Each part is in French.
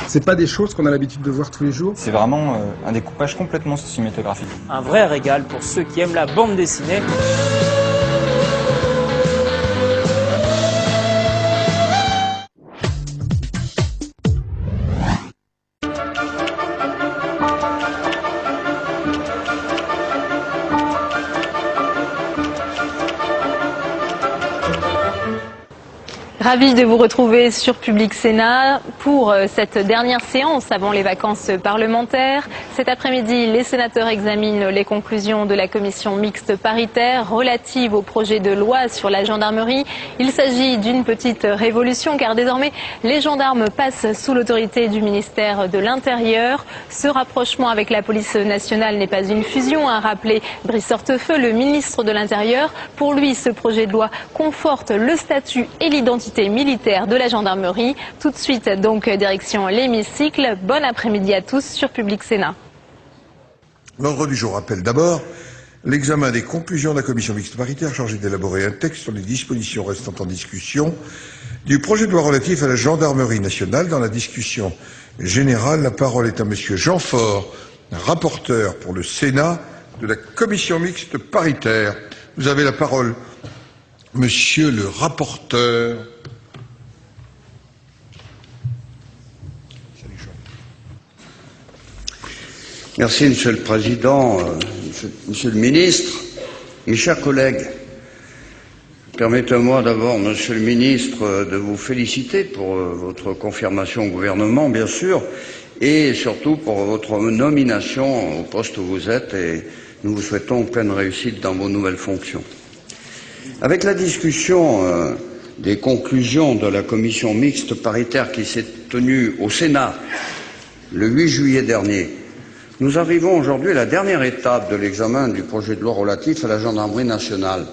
C'est pas des choses qu'on a l'habitude de voir tous les jours. C'est vraiment un découpage complètement cinématographique. Un vrai régal pour ceux qui aiment la bande dessinée. Ravi de vous retrouver sur Public Sénat pour cette dernière séance avant les vacances parlementaires. Cet après-midi, les sénateurs examinent les conclusions de la commission mixte paritaire relative au projet de loi sur la gendarmerie. Il s'agit d'une petite révolution car désormais les gendarmes passent sous l'autorité du ministère de l'Intérieur. Ce rapprochement avec la police nationale n'est pas une fusion, a rappelé Brice Hortefeux, le ministre de l'Intérieur. Pour lui, ce projet de loi conforte le statut et l'identité militaire de la gendarmerie. Tout de suite, donc, direction l'hémicycle. Bon après-midi à tous sur Public Sénat. L'ordre du jour appelle d'abord l'examen des conclusions de la commission mixte paritaire chargée d'élaborer un texte sur les dispositions restant en discussion du projet de loi relatif à la gendarmerie nationale. Dans la discussion générale, la parole est à monsieur Jean Faure, rapporteur pour le Sénat de la commission mixte paritaire. Vous avez la parole, monsieur le rapporteur. Merci, Monsieur le Président, Monsieur le Ministre, mes chers collègues. Permettez-moi d'abord, Monsieur le Ministre, de vous féliciter pour votre confirmation au gouvernement, bien sûr, et surtout pour votre nomination au poste où vous êtes, et nous vous souhaitons pleine réussite dans vos nouvelles fonctions. Avec la discussion des conclusions de la commission mixte paritaire qui s'est tenue au Sénat le 8 juillet dernier, nous arrivons aujourd'hui à la dernière étape de l'examen du projet de loi relatif à la gendarmerie nationale.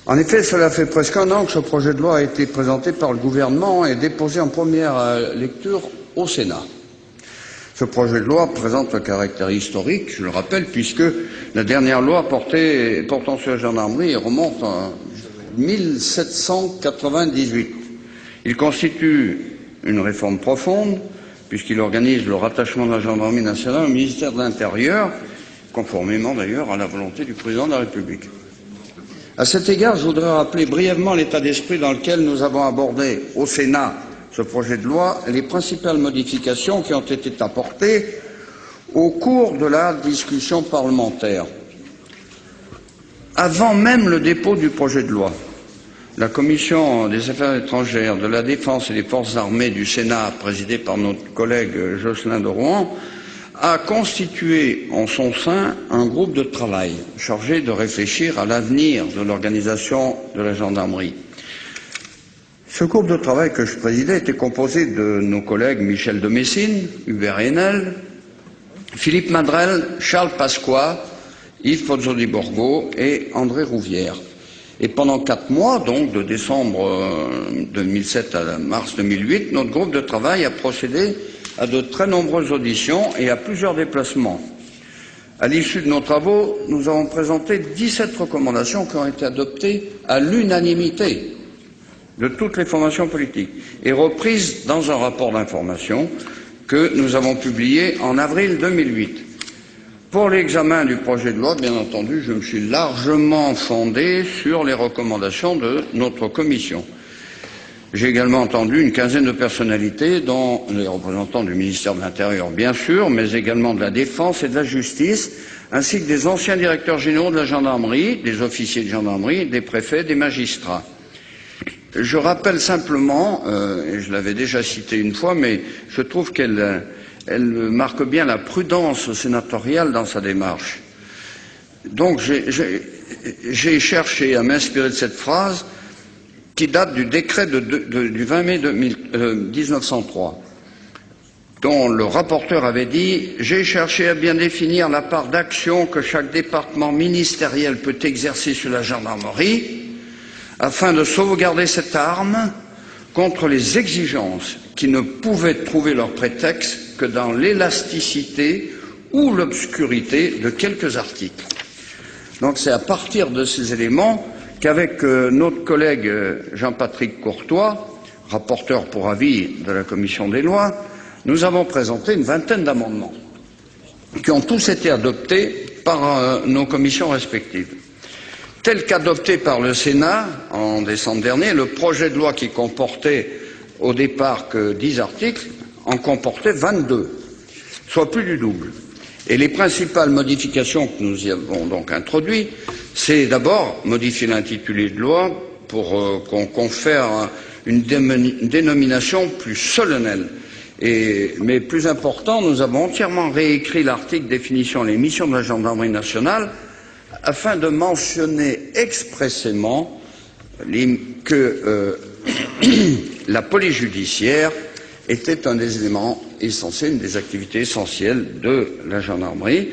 En effet, cela fait presque un an que ce projet de loi a été présenté par le gouvernement et déposé en première lecture au Sénat. Ce projet de loi présente un caractère historique, je le rappelle, puisque la dernière loi portant sur la gendarmerie remonte en 1798. Il constitue une réforme profonde, puisqu'il organise le rattachement de la gendarmerie nationale au ministère de l'Intérieur, conformément d'ailleurs à la volonté du président de la République. À cet égard, je voudrais rappeler brièvement l'état d'esprit dans lequel nous avons abordé au Sénat ce projet de loi et les principales modifications qui ont été apportées au cours de la discussion parlementaire. Avant même le dépôt du projet de loi, la Commission des Affaires étrangères, de la Défense et des Forces armées du Sénat, présidée par notre collègue Jocelyn de Rohan, a constitué en son sein un groupe de travail chargé de réfléchir à l'avenir de l'organisation de la gendarmerie. Ce groupe de travail que je présidais était composé de nos collègues Michel de Messine, Hubert Haenel, Philippe Madrelle, Charles Pasqua, Yves Pozzo-di-Borgo et André Rouvière. Et pendant 4 mois, donc de décembre 2007 à mars 2008, notre groupe de travail a procédé à de très nombreuses auditions et à plusieurs déplacements. À l'issue de nos travaux, nous avons présenté 17 recommandations qui ont été adoptées à l'unanimité de toutes les formations politiques et reprises dans un rapport d'information que nous avons publié en avril 2008. Pour l'examen du projet de loi, bien entendu, je me suis largement fondé sur les recommandations de notre commission. J'ai également entendu une quinzaine de personnalités, dont les représentants du ministère de l'Intérieur, bien sûr, mais également de la Défense et de la Justice, ainsi que des anciens directeurs généraux de la gendarmerie, des officiers de gendarmerie, des préfets, des magistrats. Je rappelle simplement, et je l'avais déjà cité une fois, mais je trouve qu'elle marque bien la prudence sénatoriale dans sa démarche. Donc j'ai cherché à m'inspirer de cette phrase qui date du décret du 20 mai 1903, dont le rapporteur avait dit « J'ai cherché à bien définir la part d'action que chaque département ministériel peut exercer sur la gendarmerie afin de sauvegarder cette arme contre les exigences qui ne pouvaient trouver leur prétexte que dans l'élasticité ou l'obscurité de quelques articles. » Donc c'est à partir de ces éléments qu'avec notre collègue Jean-Patrick Courtois, rapporteur pour avis de la commission des lois, nous avons présenté une vingtaine d'amendements qui ont tous été adoptés par nos commissions respectives. Tel qu'adopté par le Sénat en décembre dernier, le projet de loi qui comportait au départ que 10 articles en comportait 22, soit plus du double. Et les principales modifications que nous y avons donc introduites, c'est d'abord modifier l'intitulé de loi pour qu'on confère une dénomination plus solennelle. Mais plus important, nous avons entièrement réécrit l'article définissant les missions de la gendarmerie nationale afin de mentionner expressément que la police judiciaire était un des éléments essentiels, une des activités essentielles de la gendarmerie,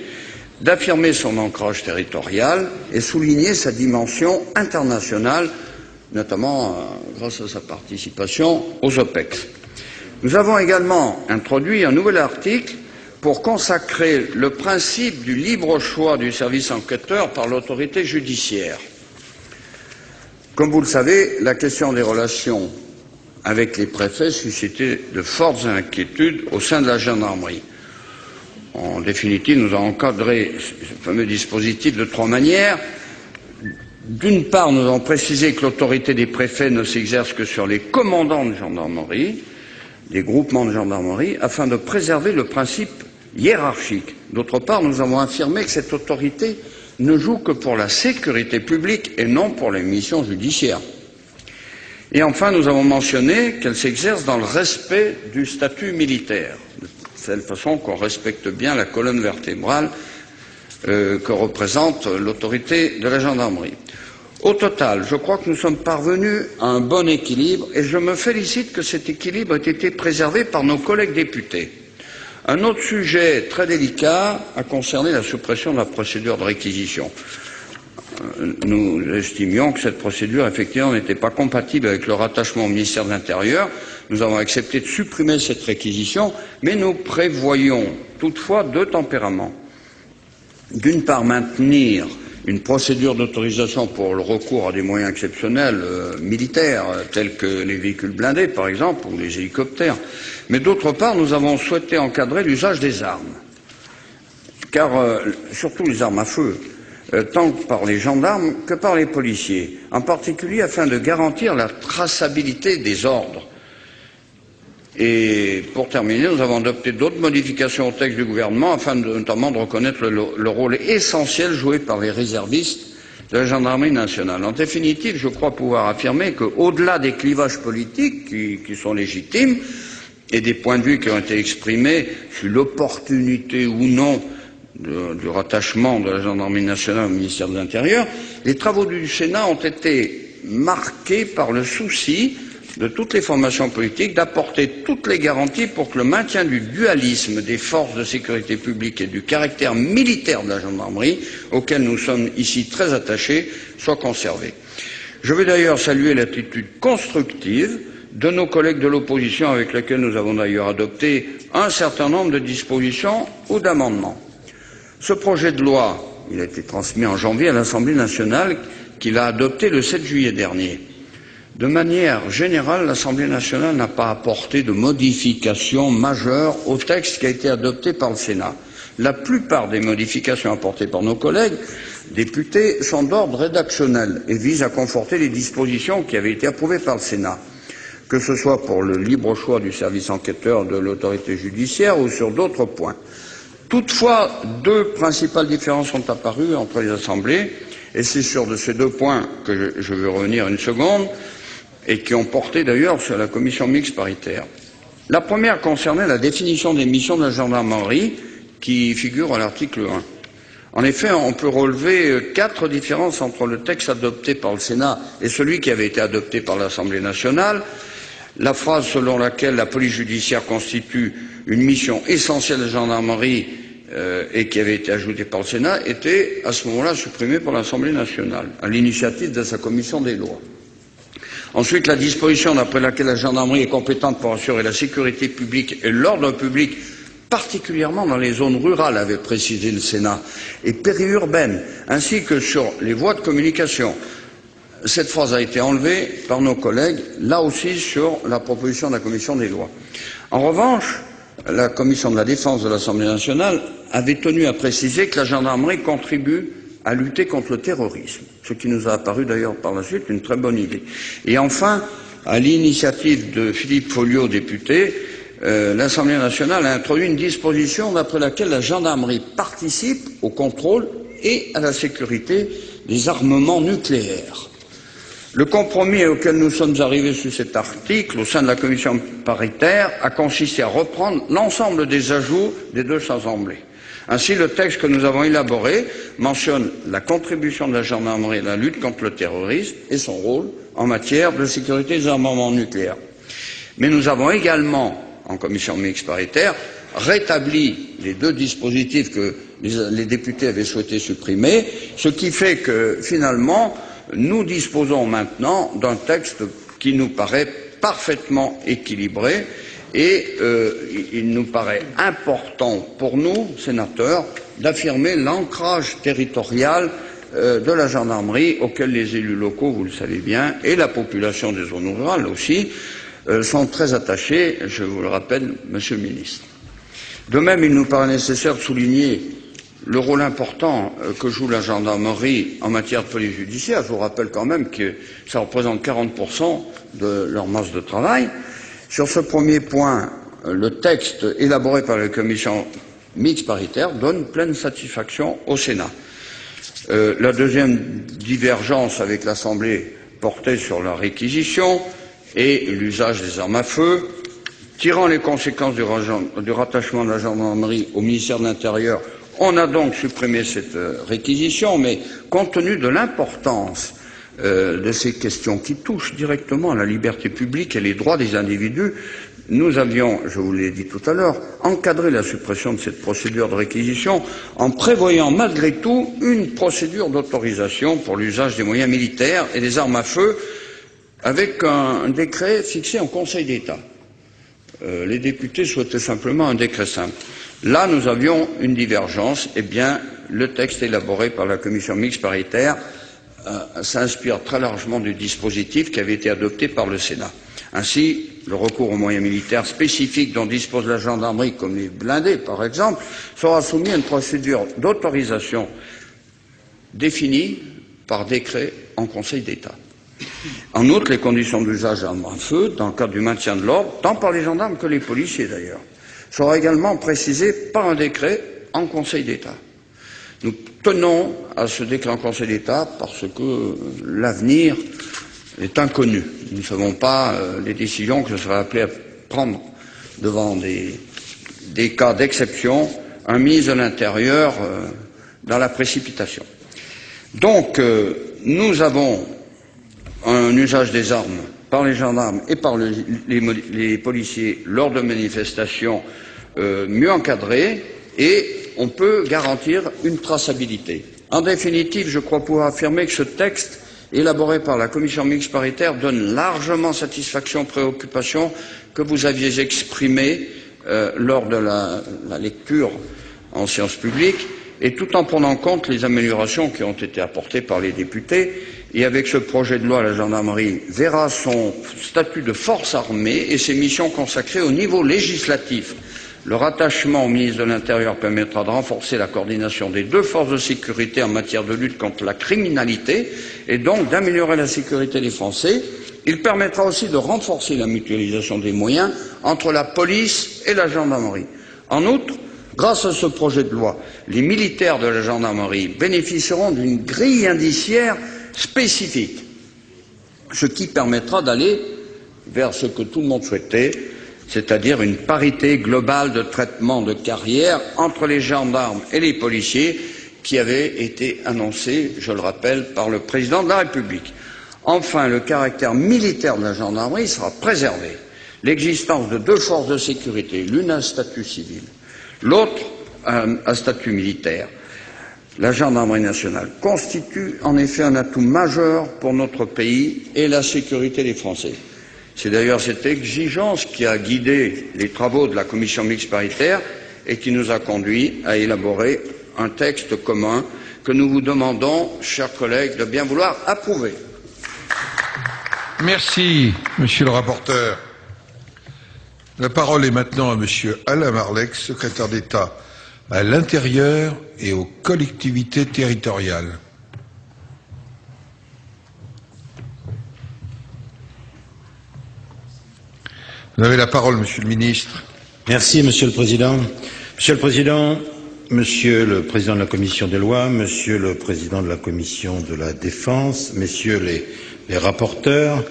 d'affirmer son ancrage territorial et souligner sa dimension internationale, notamment grâce à sa participation aux OPEX. Nous avons également introduit un nouvel article pour consacrer le principe du libre choix du service enquêteur par l'autorité judiciaire. Comme vous le savez, la question des relations avec les préfets suscitait de fortes inquiétudes au sein de la gendarmerie. En définitive, nous avons encadré ce fameux dispositif de 3 manières. D'une part, nous avons précisé que l'autorité des préfets ne s'exerce que sur les commandants de gendarmerie, des groupements de gendarmerie, afin de préserver le principe hiérarchique. D'autre part, nous avons affirmé que cette autorité ne joue que pour la sécurité publique et non pour les missions judiciaires. Et enfin, nous avons mentionné qu'elle s'exerce dans le respect du statut militaire, de telle façon qu'on respecte bien la colonne vertébrale que représente l'autorité de la gendarmerie. Au total, je crois que nous sommes parvenus à un bon équilibre et je me félicite que cet équilibre ait été préservé par nos collègues députés. Un autre sujet très délicat a concerné la suppression de la procédure de réquisition. Nous estimions que cette procédure, effectivement, n'était pas compatible avec le rattachement au ministère de l'Intérieur. Nous avons accepté de supprimer cette réquisition, mais nous prévoyons toutefois 2 tempéraments. D'une part, maintenir une procédure d'autorisation pour le recours à des moyens exceptionnels militaires, tels que les véhicules blindés, par exemple, ou les hélicoptères. Mais d'autre part, nous avons souhaité encadrer l'usage des armes, car surtout les armes à feu, tant par les gendarmes que par les policiers, en particulier afin de garantir la traçabilité des ordres. Et pour terminer, nous avons adopté d'autres modifications au texte du gouvernement afin notamment de reconnaître le rôle essentiel joué par les réservistes de la gendarmerie nationale. En définitive, je crois pouvoir affirmer qu'au-delà des clivages politiques qui sont légitimes et des points de vue qui ont été exprimés sur l'opportunité ou non du rattachement de la gendarmerie nationale au ministère de l'Intérieur, les travaux du Sénat ont été marqués par le souci de toutes les formations politiques d'apporter toutes les garanties pour que le maintien du dualisme des forces de sécurité publique et du caractère militaire de la gendarmerie, auquel nous sommes ici très attachés, soit conservé. Je veux d'ailleurs saluer l'attitude constructive de nos collègues de l'opposition avec lesquels nous avons d'ailleurs adopté un certain nombre de dispositions ou d'amendements. Ce projet de loi, il a été transmis en janvier à l'Assemblée nationale qui l'a adopté le 7 juillet dernier. De manière générale, l'Assemblée nationale n'a pas apporté de modifications majeures au texte qui a été adopté par le Sénat. La plupart des modifications apportées par nos collègues députés sont d'ordre rédactionnel et visent à conforter les dispositions qui avaient été approuvées par le Sénat, que ce soit pour le libre choix du service enquêteur de l'autorité judiciaire ou sur d'autres points. Toutefois, 2 principales différences sont apparues entre les assemblées, et c'est sur ces 2 points que je veux revenir une seconde, et qui ont porté d'ailleurs sur la commission mixte paritaire. La première concernait la définition des missions de la gendarmerie qui figure à l'article 1. En effet, on peut relever 4 différences entre le texte adopté par le Sénat et celui qui avait été adopté par l'Assemblée nationale. La phrase selon laquelle la police judiciaire constitue une mission essentielle de la gendarmerie et qui avait été ajoutée par le Sénat était à ce moment-là supprimée par l'Assemblée nationale, à l'initiative de sa commission des lois. Ensuite, la disposition d'après laquelle la gendarmerie est compétente pour assurer la sécurité publique et l'ordre public, particulièrement dans les zones rurales, avait précisé le Sénat, et périurbaines, ainsi que sur les voies de communication, cette phrase a été enlevée par nos collègues, là aussi sur la proposition de la Commission des lois. En revanche, la Commission de la défense de l'Assemblée nationale avait tenu à préciser que la gendarmerie contribue à lutter contre le terrorisme, ce qui nous a apparu d'ailleurs par la suite une très bonne idée. Et enfin, à l'initiative de Philippe Folliot, député, l'Assemblée nationale a introduit une disposition d'après laquelle la gendarmerie participe au contrôle et à la sécurité des armements nucléaires. Le compromis auquel nous sommes arrivés sur cet article au sein de la commission paritaire a consisté à reprendre l'ensemble des ajouts des deux assemblées. Ainsi, le texte que nous avons élaboré mentionne la contribution de la gendarmerie à la lutte contre le terrorisme et son rôle en matière de sécurité des armements nucléaires. Mais nous avons également, en commission mixte paritaire, rétabli les deux dispositifs que les députés avaient souhaité supprimer, ce qui fait que, finalement, nous disposons maintenant d'un texte qui nous paraît parfaitement équilibré et il nous paraît important pour nous, sénateurs, d'affirmer l'ancrage territorial de la gendarmerie auquel les élus locaux, vous le savez bien, et la population des zones rurales aussi, sont très attachés, je vous le rappelle, Monsieur le Ministre. De même, il nous paraît nécessaire de souligner le rôle important que joue la gendarmerie en matière de police judiciaire. Je vous rappelle quand même que ça représente 40% de leur masse de travail. Sur ce premier point, le texte élaboré par la commission mixte paritaire donne pleine satisfaction au Sénat. La deuxième divergence avec l'Assemblée portait sur la réquisition et l'usage des armes à feu. Tirant les conséquences du rattachement de la gendarmerie au ministère de l'Intérieur, on a donc supprimé cette réquisition, mais compte tenu de l'importance de ces questions qui touchent directement à la liberté publique et les droits des individus, nous avions, je vous l'ai dit tout à l'heure, encadré la suppression de cette procédure de réquisition en prévoyant malgré tout une procédure d'autorisation pour l'usage des moyens militaires et des armes à feu avec un décret fixé en Conseil d'État. Les députés souhaitaient simplement un décret simple. Là, nous avions une divergence. Eh bien, le texte élaboré par la commission mixte paritaire s'inspire très largement du dispositif qui avait été adopté par le Sénat. Ainsi, le recours aux moyens militaires spécifiques dont dispose la gendarmerie, comme les blindés par exemple, sera soumis à une procédure d'autorisation définie par décret en Conseil d'État. En outre, les conditions d'usage d'armes à feu, dans le cadre du maintien de l'ordre, tant par les gendarmes que les policiers d'ailleurs, sera également précisé par un décret en Conseil d'État. Nous tenons à ce décret en Conseil d'État parce que l'avenir est inconnu. Nous ne savons pas les décisions que je serai appelé à prendre devant des cas d'exception, un ministre de l'Intérieur dans la précipitation. Donc, nous avons un usage des armes par les gendarmes et par les policiers lors de manifestations mieux encadrées et on peut garantir une traçabilité. En définitive, je crois pouvoir affirmer que ce texte élaboré par la commission mixte paritaire donne largement satisfaction aux préoccupations que vous aviez exprimées lors de la lecture en séance publique et tout en prenant en compte les améliorations qui ont été apportées par les députés. Et avec ce projet de loi, la gendarmerie verra son statut de force armée et ses missions consacrées au niveau législatif. Le rattachement au ministre de l'Intérieur permettra de renforcer la coordination des deux forces de sécurité en matière de lutte contre la criminalité et donc d'améliorer la sécurité des Français. Il permettra aussi de renforcer la mutualisation des moyens entre la police et la gendarmerie. En outre, grâce à ce projet de loi, les militaires de la gendarmerie bénéficieront d'une grille indiciaire spécifique, ce qui permettra d'aller vers ce que tout le monde souhaitait, c'est-à-dire une parité globale de traitement de carrière entre les gendarmes et les policiers qui avait été annoncée, je le rappelle, par le président de la République. Enfin, le caractère militaire de la gendarmerie sera préservé. L'existence de deux forces de sécurité, l'une à statut civil, l'autre à statut militaire, la gendarmerie nationale, constitue en effet un atout majeur pour notre pays et la sécurité des Français. C'est d'ailleurs cette exigence qui a guidé les travaux de la commission mixte paritaire et qui nous a conduits à élaborer un texte commun que nous vous demandons, chers collègues, de bien vouloir approuver. Merci, monsieur le rapporteur. La parole est maintenant à monsieur Alain Marleix, secrétaire d'État à l'Intérieur et aux collectivités territoriales. Vous avez la parole, monsieur le ministre. Merci, monsieur le président. Monsieur le président, monsieur le président de la commission des lois, monsieur le président de la commission de la défense, messieurs les rapporteurs,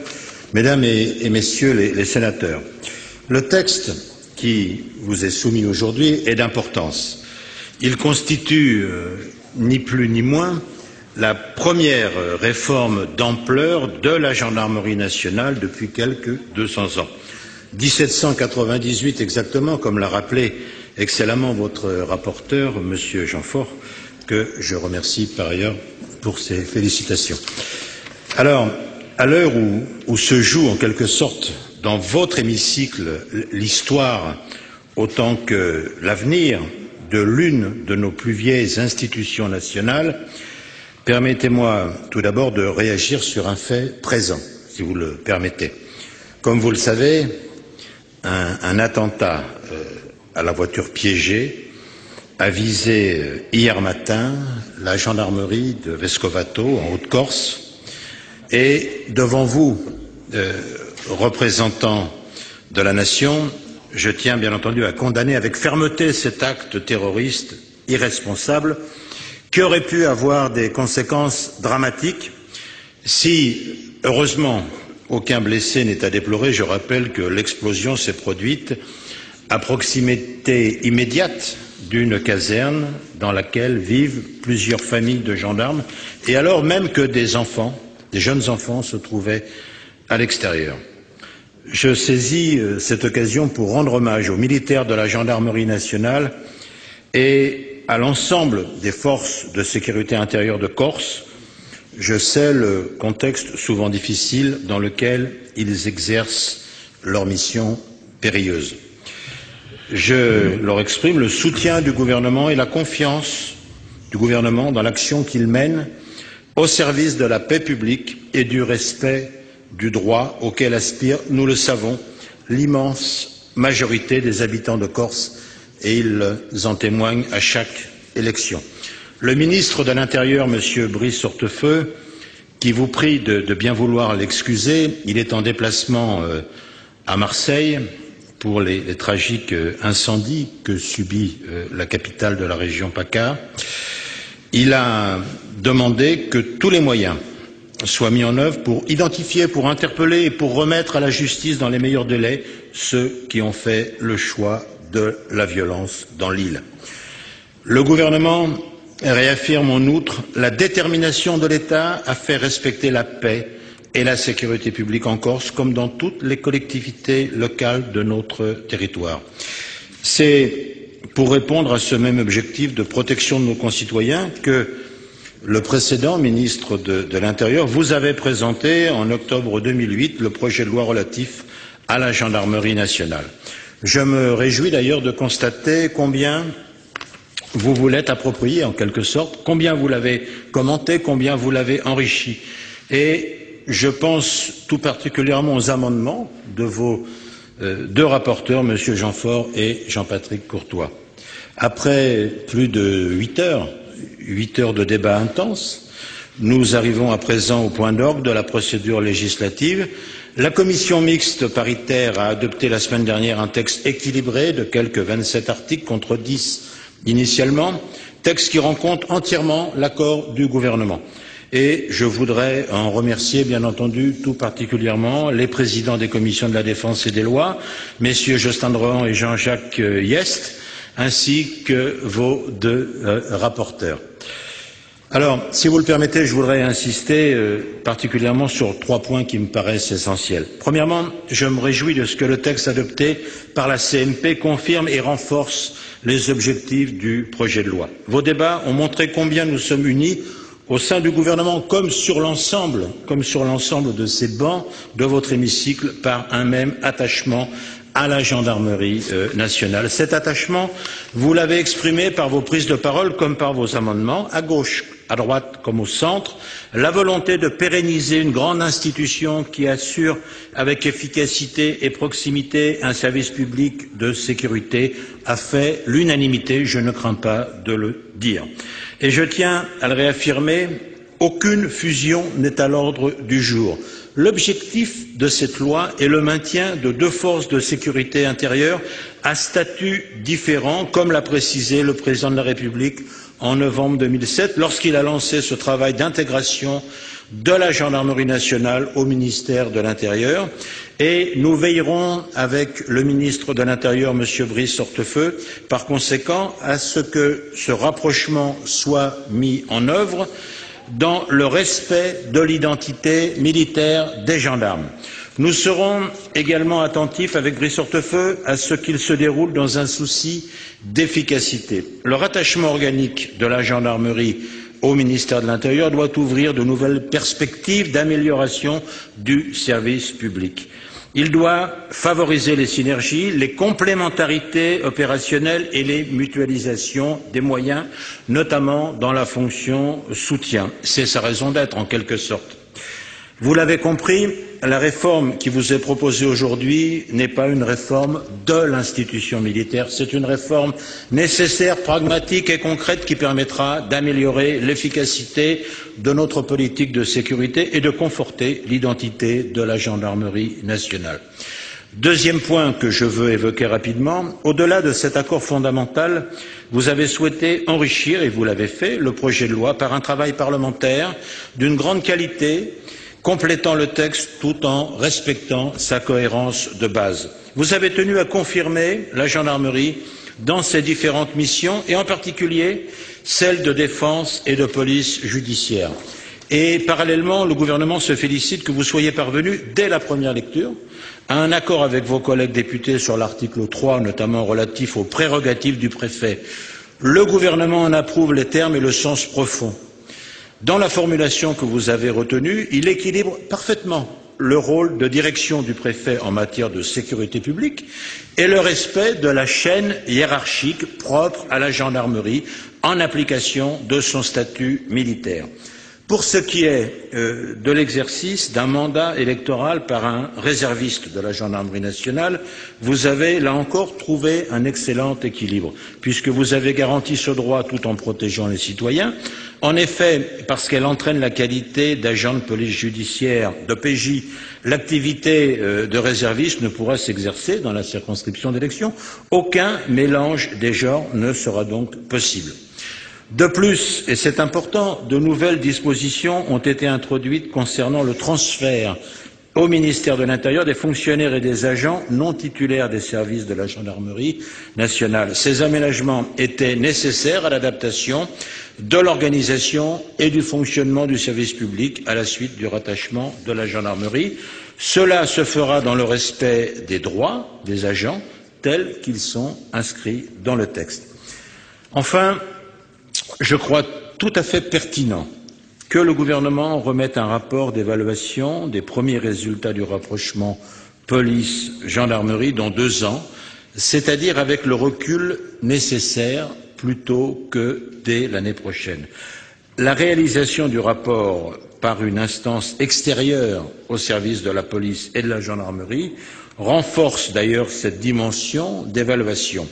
mesdames et messieurs les sénateurs. Le texte qui vous est soumis aujourd'hui est d'importance. Il constitue ni plus ni moins la première réforme d'ampleur de la gendarmerie nationale depuis quelques 200 ans. 1798 exactement, comme l'a rappelé excellemment votre rapporteur, monsieur Jeanfort, que je remercie par ailleurs pour ses félicitations. Alors, à l'heure où se joue en quelque sorte dans votre hémicycle l'histoire autant que l'avenir de l'une de nos plus vieilles institutions nationales, permettez-moi tout d'abord de réagir sur un fait présent, si vous le permettez. Comme vous le savez, un attentat à la voiture piégée a visé hier matin la gendarmerie de Vescovato en Haute-Corse et devant vous, représentants de la nation, je tiens bien entendu à condamner avec fermeté cet acte terroriste irresponsable qui aurait pu avoir des conséquences dramatiques si, heureusement, aucun blessé n'est à déplorer. Je rappelle que l'explosion s'est produite à proximité immédiate d'une caserne dans laquelle vivent plusieurs familles de gendarmes et alors même que des enfants, des jeunes enfants se trouvaient à l'extérieur. Je saisis cette occasion pour rendre hommage aux militaires de la gendarmerie nationale et à l'ensemble des forces de sécurité intérieure de Corse. Je sais le contexte souvent difficile dans lequel ils exercent leur mission périlleuse. Je leur exprime le soutien du gouvernement et la confiance du gouvernement dans l'action qu'il mène au service de la paix publique et du respect du droit auquel aspire, nous le savons, l'immense majorité des habitants de Corse, et ils en témoignent à chaque élection. Le ministre de l'Intérieur, M. Brice Hortefeux, qui vous prie de bien vouloir l'excuser, il est en déplacement à Marseille pour les tragiques incendies que subit la capitale de la région PACA. Il a demandé que tous les moyens soient mis en œuvre pour identifier, pour interpeller et pour remettre à la justice dans les meilleurs délais ceux qui ont fait le choix de la violence dans l'île. Le gouvernement réaffirme en outre la détermination de l'État à faire respecter la paix et la sécurité publique en Corse, comme dans toutes les collectivités locales de notre territoire. C'est pour répondre à ce même objectif de protection de nos concitoyens que le précédent ministre de l'Intérieur vous avait présenté en octobre 2008 le projet de loi relatif à la gendarmerie nationale. Je me réjouis d'ailleurs de constater combien vous vous l'êtes approprié en quelque sorte, combien vous l'avez commenté, combien vous l'avez enrichi. Et je pense tout particulièrement aux amendements de vos deux rapporteurs, M. Jeanfort et Jean-Patrick Courtois. Après plus de 8 heures de débat intense, nous arrivons à présent au point d'orgue de la procédure législative. La commission mixte paritaire a adopté la semaine dernière un texte équilibré de quelques 27 articles contre 10 initialement, texte qui rend compte entièrement l'accord du gouvernement. Et je voudrais en remercier bien entendu tout particulièrement les présidents des commissions de la défense et des lois, messieurs Jocelyn de Rohan et Jean-Jacques Hyest, ainsi que vos deux rapporteurs. Alors, si vous le permettez, je voudrais insister particulièrement sur 3 points qui me paraissent essentiels. Premièrement, je me réjouis de ce que le texte adopté par la CMP confirme et renforce les objectifs du projet de loi. Vos débats ont montré combien nous sommes unis au sein du gouvernement, comme sur l'ensemble de ces bancs de votre hémicycle, par un même attachement à la gendarmerie nationale. Cet attachement, vous l'avez exprimé par vos prises de parole comme par vos amendements, à gauche à droite comme au centre, la volonté de pérenniser une grande institution qui assure avec efficacité et proximité un service public de sécurité a fait l'unanimité, je ne crains pas de le dire. Et je tiens à le réaffirmer, aucune fusion n'est à l'ordre du jour. L'objectif de cette loi est le maintien de deux forces de sécurité intérieure à statut différent, comme l'a précisé le président de la République en novembre 2007, lorsqu'il a lancé ce travail d'intégration de la gendarmerie nationale au ministère de l'Intérieur. Et nous veillerons avec le ministre de l'Intérieur, M. Brice Hortefeux, par conséquent, à ce que ce rapprochement soit mis en œuvre dans le respect de l'identité militaire des gendarmes. Nous serons également attentifs avec Brice Hortefeux à ce qu'il se déroule dans un souci d'efficacité. Le rattachement organique de la gendarmerie au ministère de l'Intérieur doit ouvrir de nouvelles perspectives d'amélioration du service public. Il doit favoriser les synergies, les complémentarités opérationnelles et les mutualisations des moyens, notamment dans la fonction soutien. C'est sa raison d'être, en quelque sorte. Vous l'avez compris, la réforme qui vous est proposée aujourd'hui n'est pas une réforme de l'institution militaire, c'est une réforme nécessaire, pragmatique et concrète qui permettra d'améliorer l'efficacité de notre politique de sécurité et de conforter l'identité de la gendarmerie nationale. Deuxième point que je veux évoquer rapidement, au-delà de cet accord fondamental, vous avez souhaité enrichir, et vous l'avez fait, le projet de loi par un travail parlementaire d'une grande qualité, complétant le texte tout en respectant sa cohérence de base. Vous avez tenu à confirmer la gendarmerie dans ses différentes missions et en particulier celles de défense et de police judiciaire. Et parallèlement, le gouvernement se félicite que vous soyez parvenu, dès la première lecture, à un accord avec vos collègues députés sur l'article 3, notamment relatif aux prérogatives du préfet. Le gouvernement en approuve les termes et le sens profond. Dans la formulation que vous avez retenue, il équilibre parfaitement le rôle de direction du préfet en matière de sécurité publique et le respect de la chaîne hiérarchique propre à la gendarmerie en application de son statut militaire. Pour ce qui est de l'exercice d'un mandat électoral par un réserviste de la gendarmerie nationale, vous avez là encore trouvé un excellent équilibre, puisque vous avez garanti ce droit tout en protégeant les citoyens. En effet, parce qu'elle entraîne la qualité d'agent de police judiciaire, de PJ, l'activité de réserviste ne pourra s'exercer dans la circonscription d'élection. Aucun mélange des genres ne sera donc possible. De plus, et c'est important, de nouvelles dispositions ont été introduites concernant le transfert au ministère de l'Intérieur des fonctionnaires et des agents non titulaires des services de la gendarmerie nationale. Ces aménagements étaient nécessaires à l'adaptation de l'organisation et du fonctionnement du service public à la suite du rattachement de la gendarmerie. Cela se fera dans le respect des droits des agents tels qu'ils sont inscrits dans le texte. Enfin, je crois tout à fait pertinent que le gouvernement remette un rapport d'évaluation des premiers résultats du rapprochement police-gendarmerie dans 2 ans, c'est-à-dire avec le recul nécessaire plutôt que dès l'année prochaine. La réalisation du rapport par une instance extérieure au service de la police et de la gendarmerie renforce d'ailleurs cette dimension d'évaluation.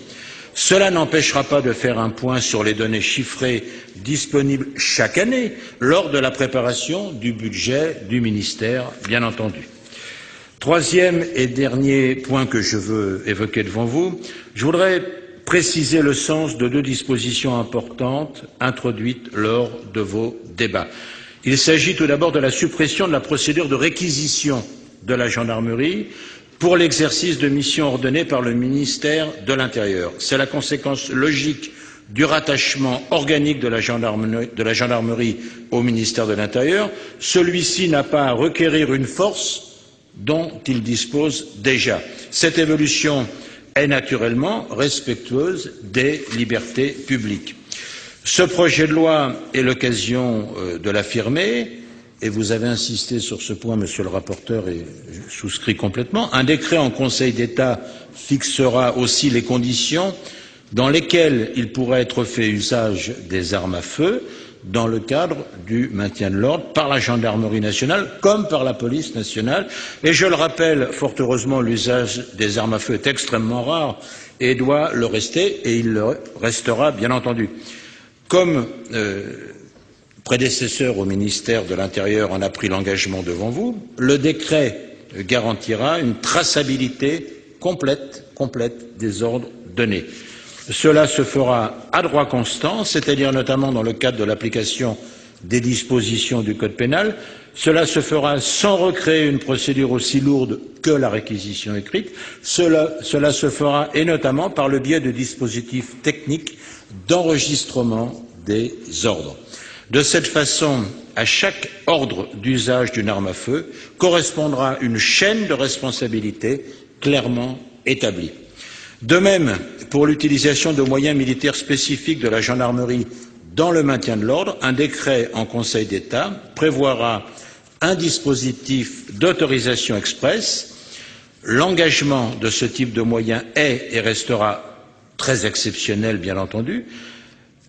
Cela n'empêchera pas de faire un point sur les données chiffrées disponibles chaque année lors de la préparation du budget du ministère, bien entendu. Troisième et dernier point que je veux évoquer devant vous, je voudrais préciser le sens de 2 dispositions importantes introduites lors de vos débats. Il s'agit tout d'abord de la suppression de la procédure de réquisition de la gendarmerie pour l'exercice de missions ordonnées par le ministère de l'Intérieur. C'est la conséquence logique du rattachement organique de la gendarmerie au ministère de l'Intérieur. Celui-ci n'a pas à requérir une force dont il dispose déjà. Cette évolution est naturellement respectueuse des libertés publiques. Ce projet de loi est l'occasion de l'affirmer. Et vous avez insisté sur ce point, monsieur le rapporteur, et je souscris complètement. Un décret en Conseil d'État fixera aussi les conditions dans lesquelles il pourra être fait usage des armes à feu dans le cadre du maintien de l'ordre par la gendarmerie nationale comme par la police nationale. Et je le rappelle, fort heureusement, l'usage des armes à feu est extrêmement rare et doit le rester, et il le restera bien entendu. Comme prédécesseur au ministère de l'Intérieur en a pris l'engagement devant vous, le décret garantira une traçabilité complète des ordres donnés. Cela se fera à droit constant, c'est-à-dire notamment dans le cadre de l'application des dispositions du Code pénal. Cela se fera sans recréer une procédure aussi lourde que la réquisition écrite. Cela se fera, et notamment par le biais de dispositifs techniques d'enregistrement des ordres. De cette façon, à chaque ordre d'usage d'une arme à feu correspondra une chaîne de responsabilité clairement établie. De même, pour l'utilisation de moyens militaires spécifiques de la gendarmerie dans le maintien de l'ordre, un décret en Conseil d'État prévoira un dispositif d'autorisation express. L'engagement de ce type de moyens est et restera très exceptionnel, bien entendu.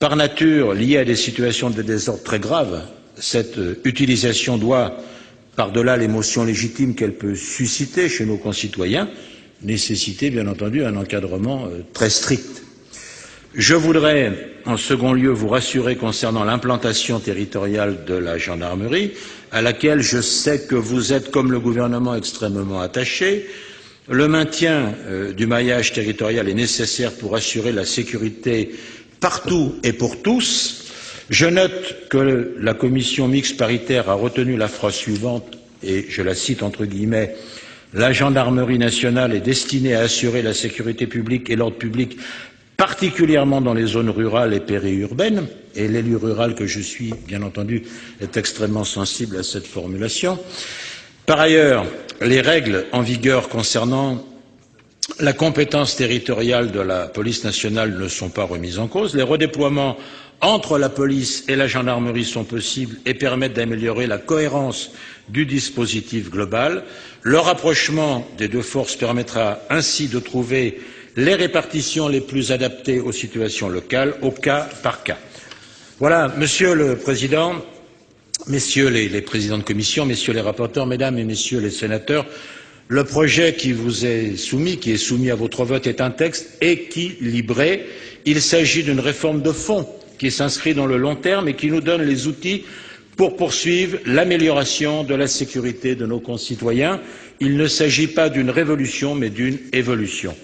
Par nature, liée à des situations de désordre très graves, cette utilisation doit, par-delà l'émotion légitime qu'elle peut susciter chez nos concitoyens, nécessiter, bien entendu, un encadrement très strict. Je voudrais, en second lieu, vous rassurer concernant l'implantation territoriale de la gendarmerie, à laquelle je sais que vous êtes, comme le gouvernement, extrêmement attachés. Le maintien du maillage territorial est nécessaire pour assurer la sécurité partout et pour tous. Je note que la commission mixte paritaire a retenu la phrase suivante, et je la cite entre guillemets: la gendarmerie nationale est destinée à assurer la sécurité publique et l'ordre public, particulièrement dans les zones rurales et périurbaines, et l'élu rural que je suis, bien entendu, est extrêmement sensible à cette formulation. Par ailleurs, les règles en vigueur concernant la compétence territoriale de la police nationale ne sont pas remises en cause. Les redéploiements entre la police et la gendarmerie sont possibles et permettent d'améliorer la cohérence du dispositif global. Le rapprochement des deux forces permettra ainsi de trouver les répartitions les plus adaptées aux situations locales, au cas par cas. Voilà, Monsieur le Président, Messieurs les présidents de commission, Messieurs les rapporteurs, Mesdames et Messieurs les sénateurs, le projet qui vous est soumis, qui est soumis à votre vote, est un texte équilibré. Il s'agit d'une réforme de fond qui s'inscrit dans le long terme et qui nous donne les outils pour poursuivre l'amélioration de la sécurité de nos concitoyens. Il ne s'agit pas d'une révolution, mais d'une évolution.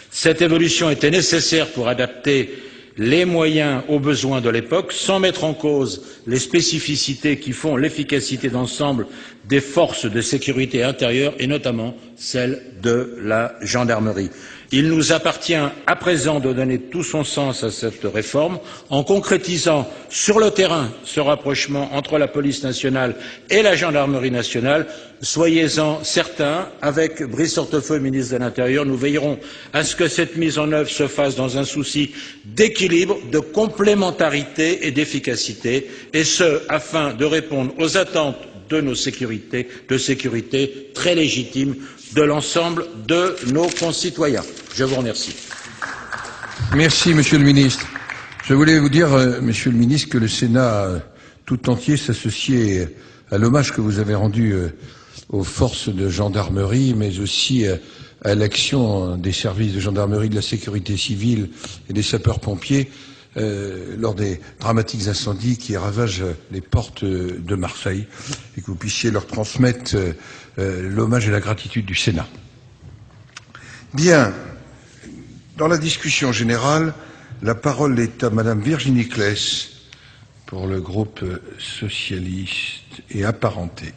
Cette évolution était nécessaire pour adapter les moyens aux besoins de l'époque, sans mettre en cause les spécificités qui font l'efficacité d'ensemble des forces de sécurité intérieure, et notamment celle de la gendarmerie. Il nous appartient à présent de donner tout son sens à cette réforme en concrétisant sur le terrain ce rapprochement entre la police nationale et la gendarmerie nationale. Soyez-en certains, avec Brice Hortefeux, ministre de l'Intérieur, nous veillerons à ce que cette mise en œuvre se fasse dans un souci d'équilibre, de complémentarité et d'efficacité, et ce, afin de répondre aux attentes de nos sécurités, de sécurité très légitimes de l'ensemble de nos concitoyens. Je vous remercie. Merci, Monsieur le Ministre. Je voulais vous dire, Monsieur le Ministre, que le Sénat tout entier s'associait à l'hommage que vous avez rendu aux forces de gendarmerie, mais aussi à l'action des services de gendarmerie, de la sécurité civile et des sapeurs-pompiers lors des dramatiques incendies qui ravagent les portes de Marseille, et que vous puissiez leur transmettre l'hommage et la gratitude du Sénat. Bien, dans la discussion générale, la parole est à Madame Virginie Claes pour le groupe socialiste et apparenté.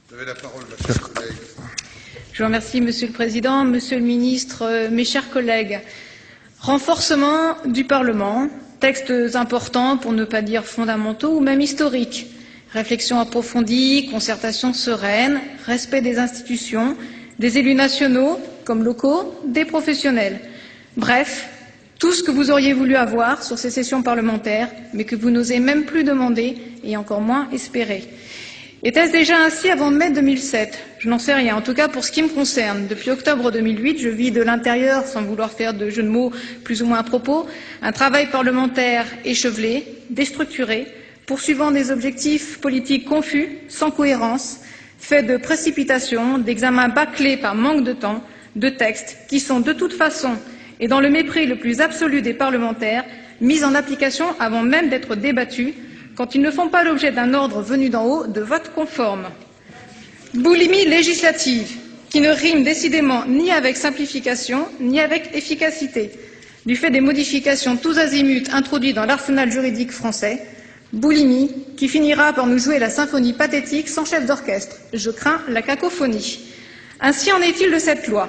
Vous avez la parole, ma chère collègue. Je vous remercie, Monsieur le Président, Monsieur le Ministre, mes chers collègues. Renforcement du Parlement, textes importants, pour ne pas dire fondamentaux ou même historiques. Réflexion approfondie, concertation sereine, respect des institutions, des élus nationaux comme locaux, des professionnels. Bref, tout ce que vous auriez voulu avoir sur ces sessions parlementaires, mais que vous n'osez même plus demander et encore moins espérer. Était-ce déjà ainsi avant mai 2007? Je n'en sais rien. En tout cas, pour ce qui me concerne, depuis octobre 2008, je vis de l'intérieur, sans vouloir faire de jeu de mots plus ou moins à propos, un travail parlementaire échevelé, déstructuré, poursuivant des objectifs politiques confus, sans cohérence, fait de précipitation, d'examens bâclés par manque de temps, de textes qui sont de toute façon, et dans le mépris le plus absolu des parlementaires, mis en application avant même d'être débattus, quand ils ne font pas l'objet d'un ordre venu d'en haut de vote conforme. Boulimie législative, qui ne rime décidément ni avec simplification, ni avec efficacité, du fait des modifications tous azimuts introduites dans l'arsenal juridique français. Boulimie, qui finira par nous jouer la symphonie pathétique sans chef d'orchestre. Je crains la cacophonie. Ainsi en est-il de cette loi,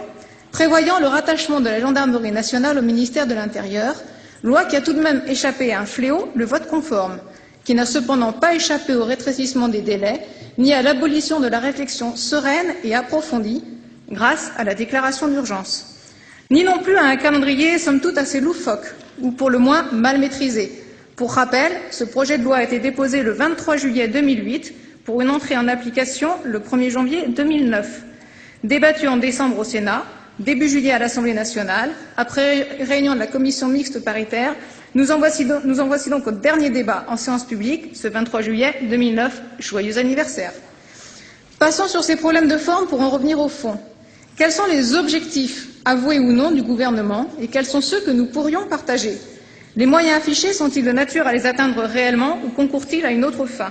prévoyant le rattachement de la gendarmerie nationale au ministère de l'Intérieur, loi qui a tout de même échappé à un fléau, le vote conforme, qui n'a cependant pas échappé au rétrécissement des délais, ni à l'abolition de la réflexion sereine et approfondie, grâce à la déclaration d'urgence, ni non plus à un calendrier somme toute assez loufoque, ou pour le moins mal maîtrisé. Pour rappel, ce projet de loi a été déposé le 23 juillet 2008 pour une entrée en application le 1er janvier 2009. Débattu en décembre au Sénat, début juillet à l'Assemblée nationale, après réunion de la commission mixte paritaire, nous en voici donc au dernier débat en séance publique, ce 23 juillet 2009. Joyeux anniversaire. Passons sur ces problèmes de forme pour en revenir au fond. Quels sont les objectifs, avoués ou non, du gouvernement et quels sont ceux que nous pourrions partager? Les moyens affichés sont-ils de nature à les atteindre réellement ou concourent-ils à une autre fin?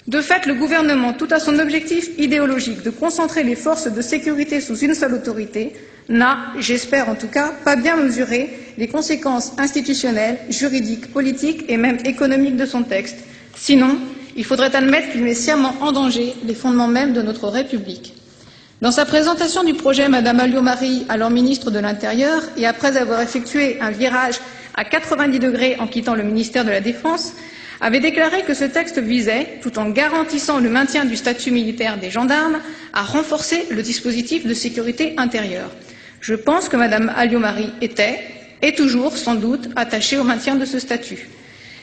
De fait, le gouvernement, tout à son objectif idéologique de concentrer les forces de sécurité sous une seule autorité, n'a, j'espère en tout cas, pas bien mesuré les conséquences institutionnelles, juridiques, politiques et même économiques de son texte. Sinon, il faudrait admettre qu'il met sciemment en danger les fondements mêmes de notre République. Dans sa présentation du projet, Madame Alliot-Marie, alors ministre de l'Intérieur, et après avoir effectué un virage à 90 degrés en quittant le ministère de la Défense, avait déclaré que ce texte visait, tout en garantissant le maintien du statut militaire des gendarmes, à renforcer le dispositif de sécurité intérieure. Je pense que Madame Alliot-Marie était, et toujours sans doute, attachée au maintien de ce statut.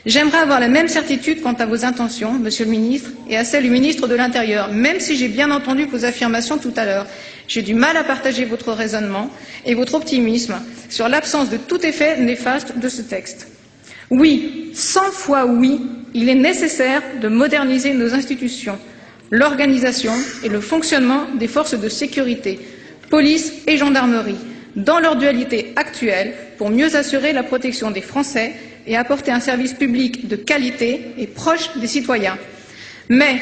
J'aimerais avoir la même certitude quant à vos intentions, Monsieur le Ministre, et à celle du Ministre de l'Intérieur, même si j'ai bien entendu vos affirmations tout à l'heure. J'ai du mal à partager votre raisonnement et votre optimisme sur l'absence de tout effet néfaste de ce texte. Oui, 100 fois oui, il est nécessaire de moderniser nos institutions, l'organisation et le fonctionnement des forces de sécurité, police et gendarmerie, dans leur dualité actuelle, pour mieux assurer la protection des Français et apporter un service public de qualité et proche des citoyens. Mais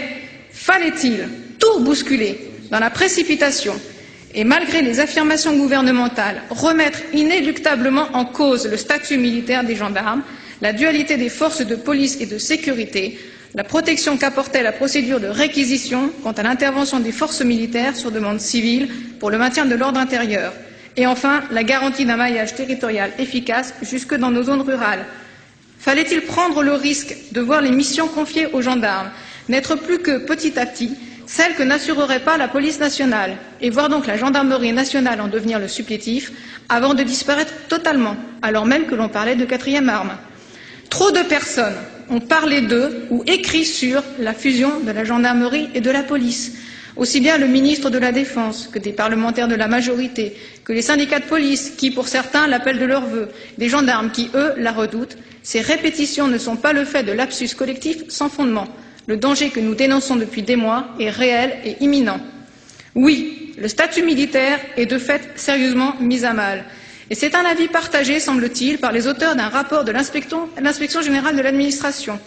fallait-il tout bousculer dans la précipitation et malgré les affirmations gouvernementales, remettre inéluctablement en cause le statut militaire des gendarmes, la dualité des forces de police et de sécurité, la protection qu'apportait la procédure de réquisition quant à l'intervention des forces militaires sur demande civile pour le maintien de l'ordre intérieur, et enfin la garantie d'un maillage territorial efficace jusque dans nos zones rurales. Fallait-il prendre le risque de voir les missions confiées aux gendarmes n'être plus que petit à petit celles que n'assurerait pas la police nationale, et voir donc la gendarmerie nationale en devenir le supplétif, avant de disparaître totalement, alors même que l'on parlait de quatrième arme? Trop de personnes ont parlé de ou écrit sur la fusion de la gendarmerie et de la police. Aussi bien le ministre de la Défense que des parlementaires de la majorité, que les syndicats de police qui, pour certains, l'appellent de leur vœu, des gendarmes qui, eux, la redoutent. Ces répétitions ne sont pas le fait de lapsus collectifs sans fondement. Le danger que nous dénonçons depuis des mois est réel et imminent. Oui, le statut militaire est de fait sérieusement mis à mal. Et c'est un avis partagé, semble-t-il, par les auteurs d'un rapport de l'Inspection générale de l'administration.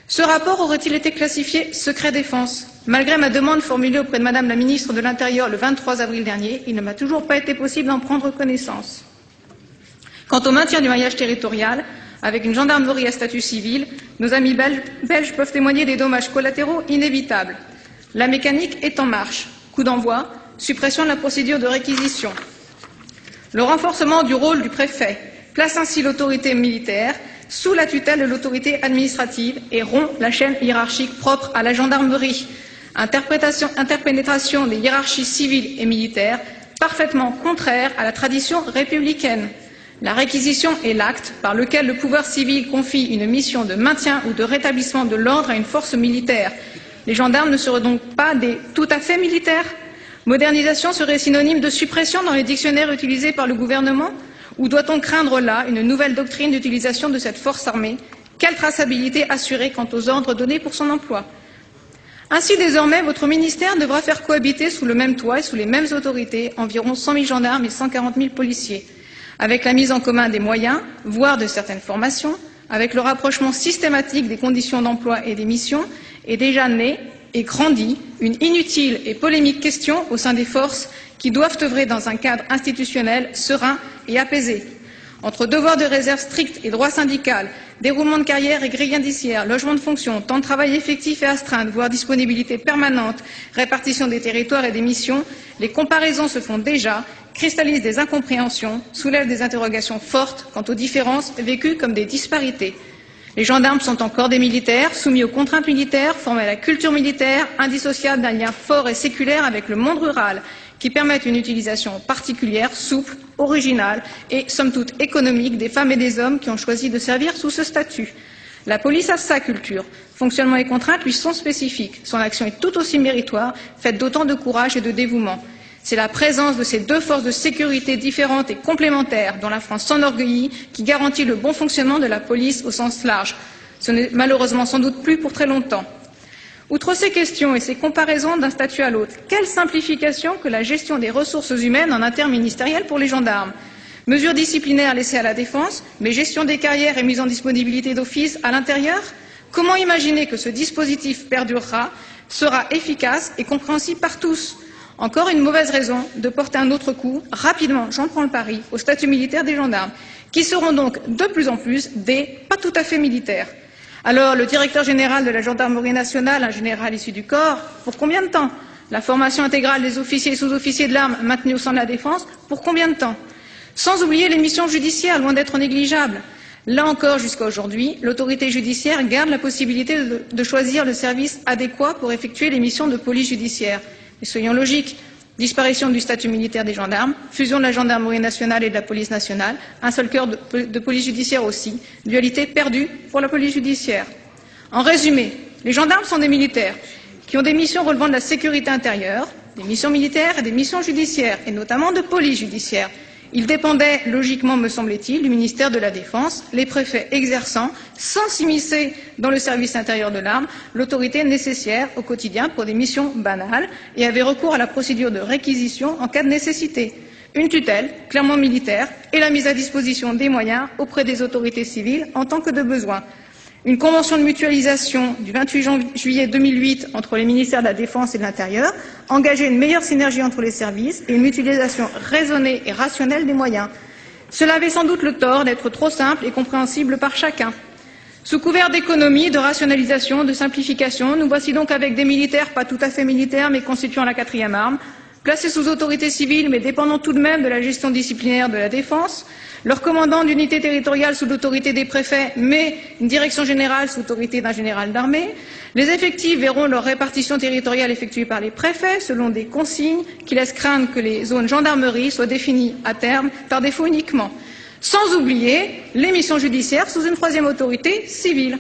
Ce rapport aurait-il été classifié secret défense? Malgré ma demande formulée auprès de Madame la ministre de l'Intérieur le 23 avril dernier, il ne m'a toujours pas été possible d'en prendre connaissance. Quant au maintien du maillage territorial, avec une gendarmerie à statut civil, nos amis belges peuvent témoigner des dommages collatéraux inévitables. La mécanique est en marche. Coup d'envoi, suppression de la procédure de réquisition. Le renforcement du rôle du préfet place ainsi l'autorité militaire sous la tutelle de l'autorité administrative et rompt la chaîne hiérarchique propre à la gendarmerie. Interpénétration des hiérarchies civiles et militaires parfaitement contraire à la tradition républicaine. La réquisition est l'acte par lequel le pouvoir civil confie une mission de maintien ou de rétablissement de l'ordre à une force militaire. Les gendarmes ne seraient donc pas des tout à fait militaires? Modernisation serait synonyme de suppression dans les dictionnaires utilisés par le gouvernement? Ou doit-on craindre là une nouvelle doctrine d'utilisation de cette force armée? Quelle traçabilité assurer quant aux ordres donnés pour son emploi? Ainsi, désormais, votre ministère devra faire cohabiter sous le même toit et sous les mêmes autorités environ 100 000 gendarmes et 140 000 policiers, avec la mise en commun des moyens, voire de certaines formations, avec le rapprochement systématique des conditions d'emploi et des missions, est déjà née et grandie une inutile et polémique question au sein des forces qui doivent œuvrer dans un cadre institutionnel serein et apaisé. Entre devoir de réserve strict et droit syndical, déroulement de carrière et grille indiciaire, logement de fonction, temps de travail effectif et astreinte, voire disponibilité permanente, répartition des territoires et des missions, les comparaisons se font déjà, cristallisent des incompréhensions, soulèvent des interrogations fortes quant aux différences vécues comme des disparités. Les gendarmes sont encore des militaires, soumis aux contraintes militaires, formés à la culture militaire, indissociables d'un lien fort et séculaire avec le monde rural, qui permettent une utilisation particulière, souple, originale et, somme toute, économique des femmes et des hommes qui ont choisi de servir sous ce statut. La police a sa culture. Fonctionnement et contraintes lui sont spécifiques. Son action est tout aussi méritoire, faite d'autant de courage et de dévouement. C'est la présence de ces deux forces de sécurité différentes et complémentaires dont la France s'enorgueillit qui garantit le bon fonctionnement de la police au sens large. Ce n'est malheureusement sans doute plus pour très longtemps. Outre ces questions et ces comparaisons d'un statut à l'autre, quelle simplification que la gestion des ressources humaines en interministériel pour les gendarmes. Mesures disciplinaires laissées à la défense, mais gestion des carrières et mise en disponibilité d'office à l'intérieur? Comment imaginer que ce dispositif perdurera, sera efficace et compréhensible par tous? Encore une mauvaise raison de porter un autre coup, rapidement, j'en prends le pari, au statut militaire des gendarmes, qui seront donc de plus en plus des pas tout à fait militaires. Alors, le directeur général de la gendarmerie nationale, un général issu du corps, pour combien de temps? La formation intégrale des officiers et sous-officiers de l'arme maintenue au sein de la défense, pour combien de temps? Sans oublier les missions judiciaires, loin d'être négligeables. Là encore, jusqu'à aujourd'hui, l'autorité judiciaire garde la possibilité de choisir le service adéquat pour effectuer les missions de police judiciaire. Mais soyons logiques. Disparition du statut militaire des gendarmes, fusion de la gendarmerie nationale et de la police nationale, un seul cœur de police judiciaire aussi, dualité perdue pour la police judiciaire. En résumé, les gendarmes sont des militaires qui ont des missions relevant de la sécurité intérieure, des missions militaires et des missions judiciaires, et notamment de police judiciaire. Ils dépendaient, logiquement me semble-t-il, du ministère de la Défense, les préfets exerçant, sans s'immiscer dans le service intérieur de l'arme, l'autorité nécessaire au quotidien pour des missions banales et avaient recours à la procédure de réquisition en cas de nécessité. Une tutelle, clairement militaire, et la mise à disposition des moyens auprès des autorités civiles en tant que de besoin. Une convention de mutualisation du 28 juillet 2008 entre les ministères de la Défense et de l'Intérieur engageait une meilleure synergie entre les services et une mutualisation raisonnée et rationnelle des moyens. Cela avait sans doute le tort d'être trop simple et compréhensible par chacun. Sous couvert d'économie, de rationalisation, de simplification, nous voici donc avec des militaires pas tout à fait militaires mais constituant la quatrième arme, placés sous autorité civile mais dépendant tout de même de la gestion disciplinaire de la Défense, leur commandant d'unité territoriale sous l'autorité des préfets, mais une direction générale sous l'autorité d'un général d'armée. Les effectifs verront leur répartition territoriale effectuée par les préfets selon des consignes qui laissent craindre que les zones gendarmerie soient définies à terme par défaut uniquement. Sans oublier les missions judiciaires sous une troisième autorité civile.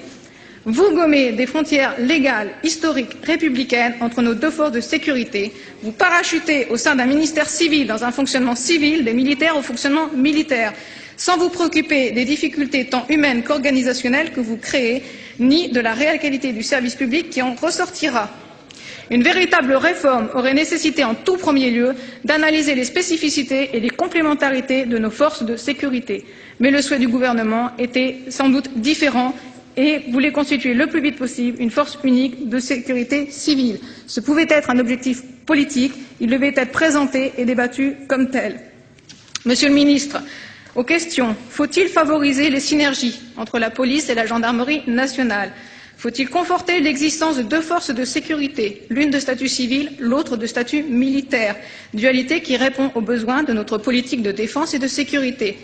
Vous gommez des frontières légales, historiques, républicaines entre nos deux forces de sécurité. Vous parachutez au sein d'un ministère civil, dans un fonctionnement civil, des militaires au fonctionnement militaire, sans vous préoccuper des difficultés tant humaines qu'organisationnelles que vous créez, ni de la réelle qualité du service public qui en ressortira. Une véritable réforme aurait nécessité en tout premier lieu d'analyser les spécificités et les complémentarités de nos forces de sécurité. Mais le souhait du gouvernement était sans doute différent et voulait constituer le plus vite possible une force unique de sécurité civile. Ce pouvait être un objectif politique, il devait être présenté et débattu comme tel. Monsieur le ministre, aux questions, faut-il favoriser les synergies entre la police et la gendarmerie nationale? Faut-il conforter l'existence de deux forces de sécurité, l'une de statut civil, l'autre de statut militaire, dualité qui répond aux besoins de notre politique de défense et de sécurité?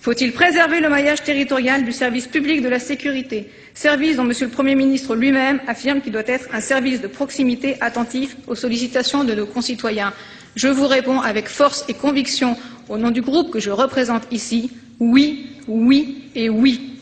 Faut-il préserver le maillage territorial du service public de la sécurité, service dont Monsieur le Premier ministre lui-même affirme qu'il doit être un service de proximité attentif aux sollicitations de nos concitoyens? Je vous réponds avec force et conviction au nom du groupe que je représente ici, oui, oui et oui.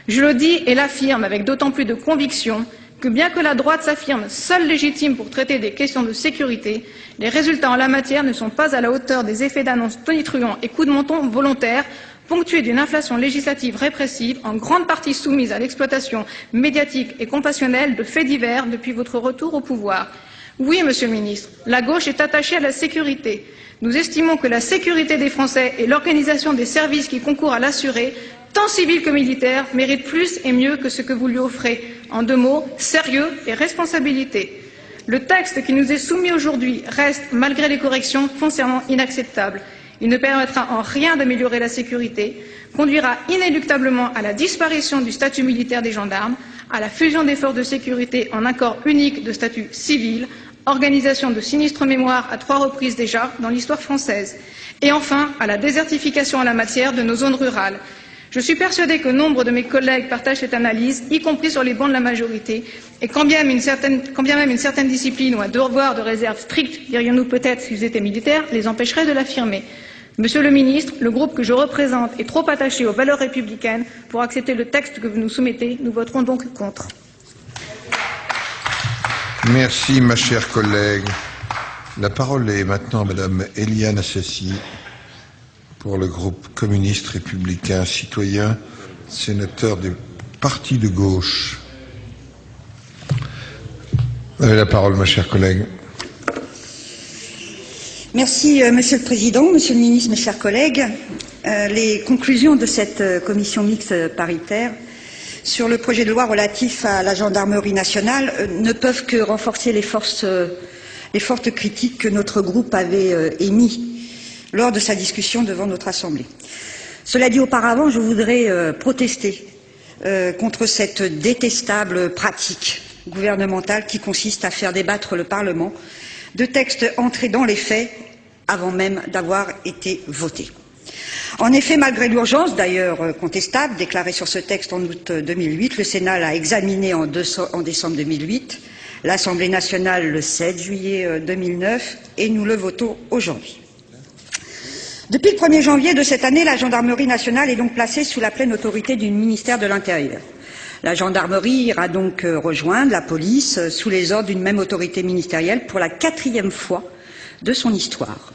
Je le dis et l'affirme avec d'autant plus de conviction que bien que la droite s'affirme seule légitime pour traiter des questions de sécurité, les résultats en la matière ne sont pas à la hauteur des effets d'annonce tonitruants et coups de menton volontaires, ponctués d'une inflation législative répressive, en grande partie soumise à l'exploitation médiatique et compassionnelle de faits divers depuis votre retour au pouvoir. Oui, Monsieur le Ministre, la gauche est attachée à la sécurité. Nous estimons que la sécurité des Français et l'organisation des services qui concourent à l'assurer, tant civils que militaires, méritent plus et mieux que ce que vous lui offrez. En 2 mots, sérieux et responsabilité. Le texte qui nous est soumis aujourd'hui reste, malgré les corrections, foncièrement inacceptable. Il ne permettra en rien d'améliorer la sécurité, conduira inéluctablement à la disparition du statut militaire des gendarmes, à la fusion des forces de sécurité en un corps unique de statut civil, organisation de sinistre mémoire à 3 reprises déjà dans l'histoire française, et enfin à la désertification en la matière de nos zones rurales. Je suis persuadée que nombre de mes collègues partagent cette analyse, y compris sur les bancs de la majorité, et quand bien même une certaine discipline ou un devoir de réserve strict, dirions-nous peut-être s'ils étaient militaires, les empêcherait de l'affirmer. Monsieur le ministre, le groupe que je représente est trop attaché aux valeurs républicaines pour accepter le texte que vous nous soumettez. Nous voterons donc contre. Merci, ma chère collègue. La parole est maintenant à Madame Éliane Assassi pour le groupe communiste républicain citoyen, sénateur du parti de gauche. Vous avez la parole, ma chère collègue. Merci, Monsieur le Président, Monsieur le Ministre, mes chers collègues. Les conclusions de cette commission mixte paritaire sur le projet de loi relatif à la gendarmerie nationale ne peuvent que renforcer les fortes critiques que notre groupe avait émises lors de sa discussion devant notre Assemblée. Cela dit, auparavant, je voudrais protester contre cette détestable pratique gouvernementale qui consiste à faire débattre le Parlement de textes entrés dans les faits avant même d'avoir été votés. En effet, malgré l'urgence, d'ailleurs contestable, déclarée sur ce texte en août 2008, le Sénat l'a examiné en décembre 2008, l'Assemblée nationale le 7 juillet 2009 et nous le votons aujourd'hui. Depuis le 1er janvier de cette année, la gendarmerie nationale est donc placée sous la pleine autorité du ministère de l'Intérieur. La gendarmerie ira donc rejoindre la police sous les ordres d'une même autorité ministérielle pour la 4e fois de son histoire.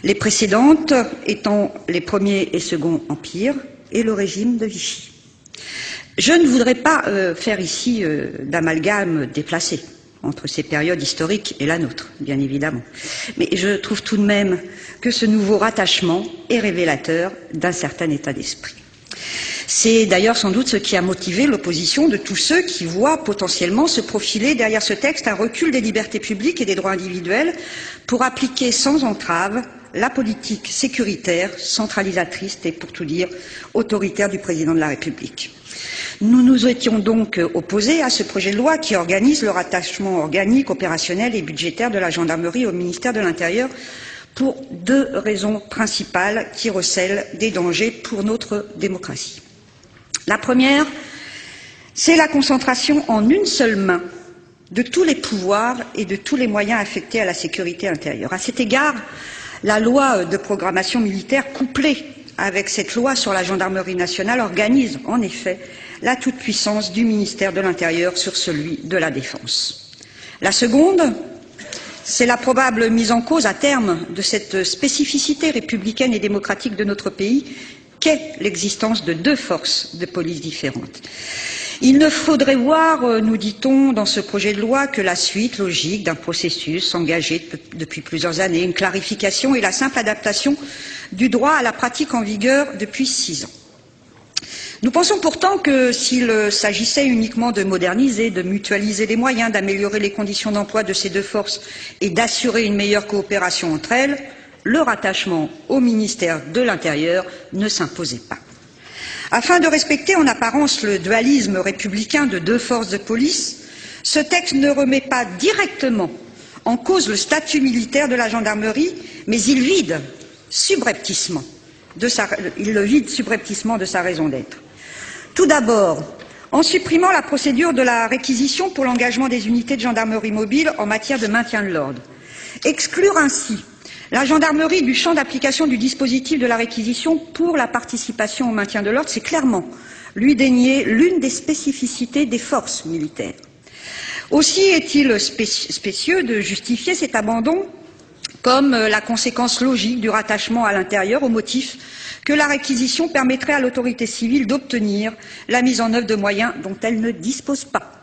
Les précédentes étant les premiers et seconds empires et le régime de Vichy. Je ne voudrais pas faire ici d'amalgame déplacé entre ces périodes historiques et la nôtre, bien évidemment. Mais je trouve tout de même que ce nouveau rattachement est révélateur d'un certain état d'esprit. C'est d'ailleurs sans doute ce qui a motivé l'opposition de tous ceux qui voient potentiellement se profiler derrière ce texte un recul des libertés publiques et des droits individuels pour appliquer sans entrave la politique sécuritaire, centralisatrice et, pour tout dire, autoritaire du président de la République. Nous nous étions donc opposés à ce projet de loi qui organise le rattachement organique, opérationnel et budgétaire de la gendarmerie au ministère de l'Intérieur pour 2 raisons principales qui recèlent des dangers pour notre démocratie. La première, c'est la concentration en une seule main de tous les pouvoirs et de tous les moyens affectés à la sécurité intérieure. À cet égard, la loi de programmation militaire couplée avec cette loi sur la gendarmerie nationale organise en effet la toute-puissance du ministère de l'Intérieur sur celui de la Défense. La seconde, c'est la probable mise en cause à terme de cette spécificité républicaine et démocratique de notre pays qu'est l'existence de 2 forces de police différentes. Il ne faudrait voir, nous dit-on, dans ce projet de loi que la suite logique d'un processus engagé depuis plusieurs années, une clarification et la simple adaptation du droit à la pratique en vigueur depuis 6 ans. Nous pensons pourtant que s'il s'agissait uniquement de moderniser, de mutualiser les moyens, d'améliorer les conditions d'emploi de ces 2 forces et d'assurer une meilleure coopération entre elles, le rattachement au ministère de l'Intérieur ne s'imposait pas. Afin de respecter en apparence le dualisme républicain de 2 forces de police, ce texte ne remet pas directement en cause le statut militaire de la gendarmerie, mais il le vide subrepticement de sa raison d'être. Tout d'abord, en supprimant la procédure de la réquisition pour l'engagement des unités de gendarmerie mobile en matière de maintien de l'ordre. Exclure ainsi la gendarmerie du champ d'application du dispositif de la réquisition pour la participation au maintien de l'ordre, c'est clairement lui dénier l'une des spécificités des forces militaires. Aussi est-il spécieux de justifier cet abandon comme la conséquence logique du rattachement à l'intérieur au motif que la réquisition permettrait à l'autorité civile d'obtenir la mise en œuvre de moyens dont elle ne dispose pas.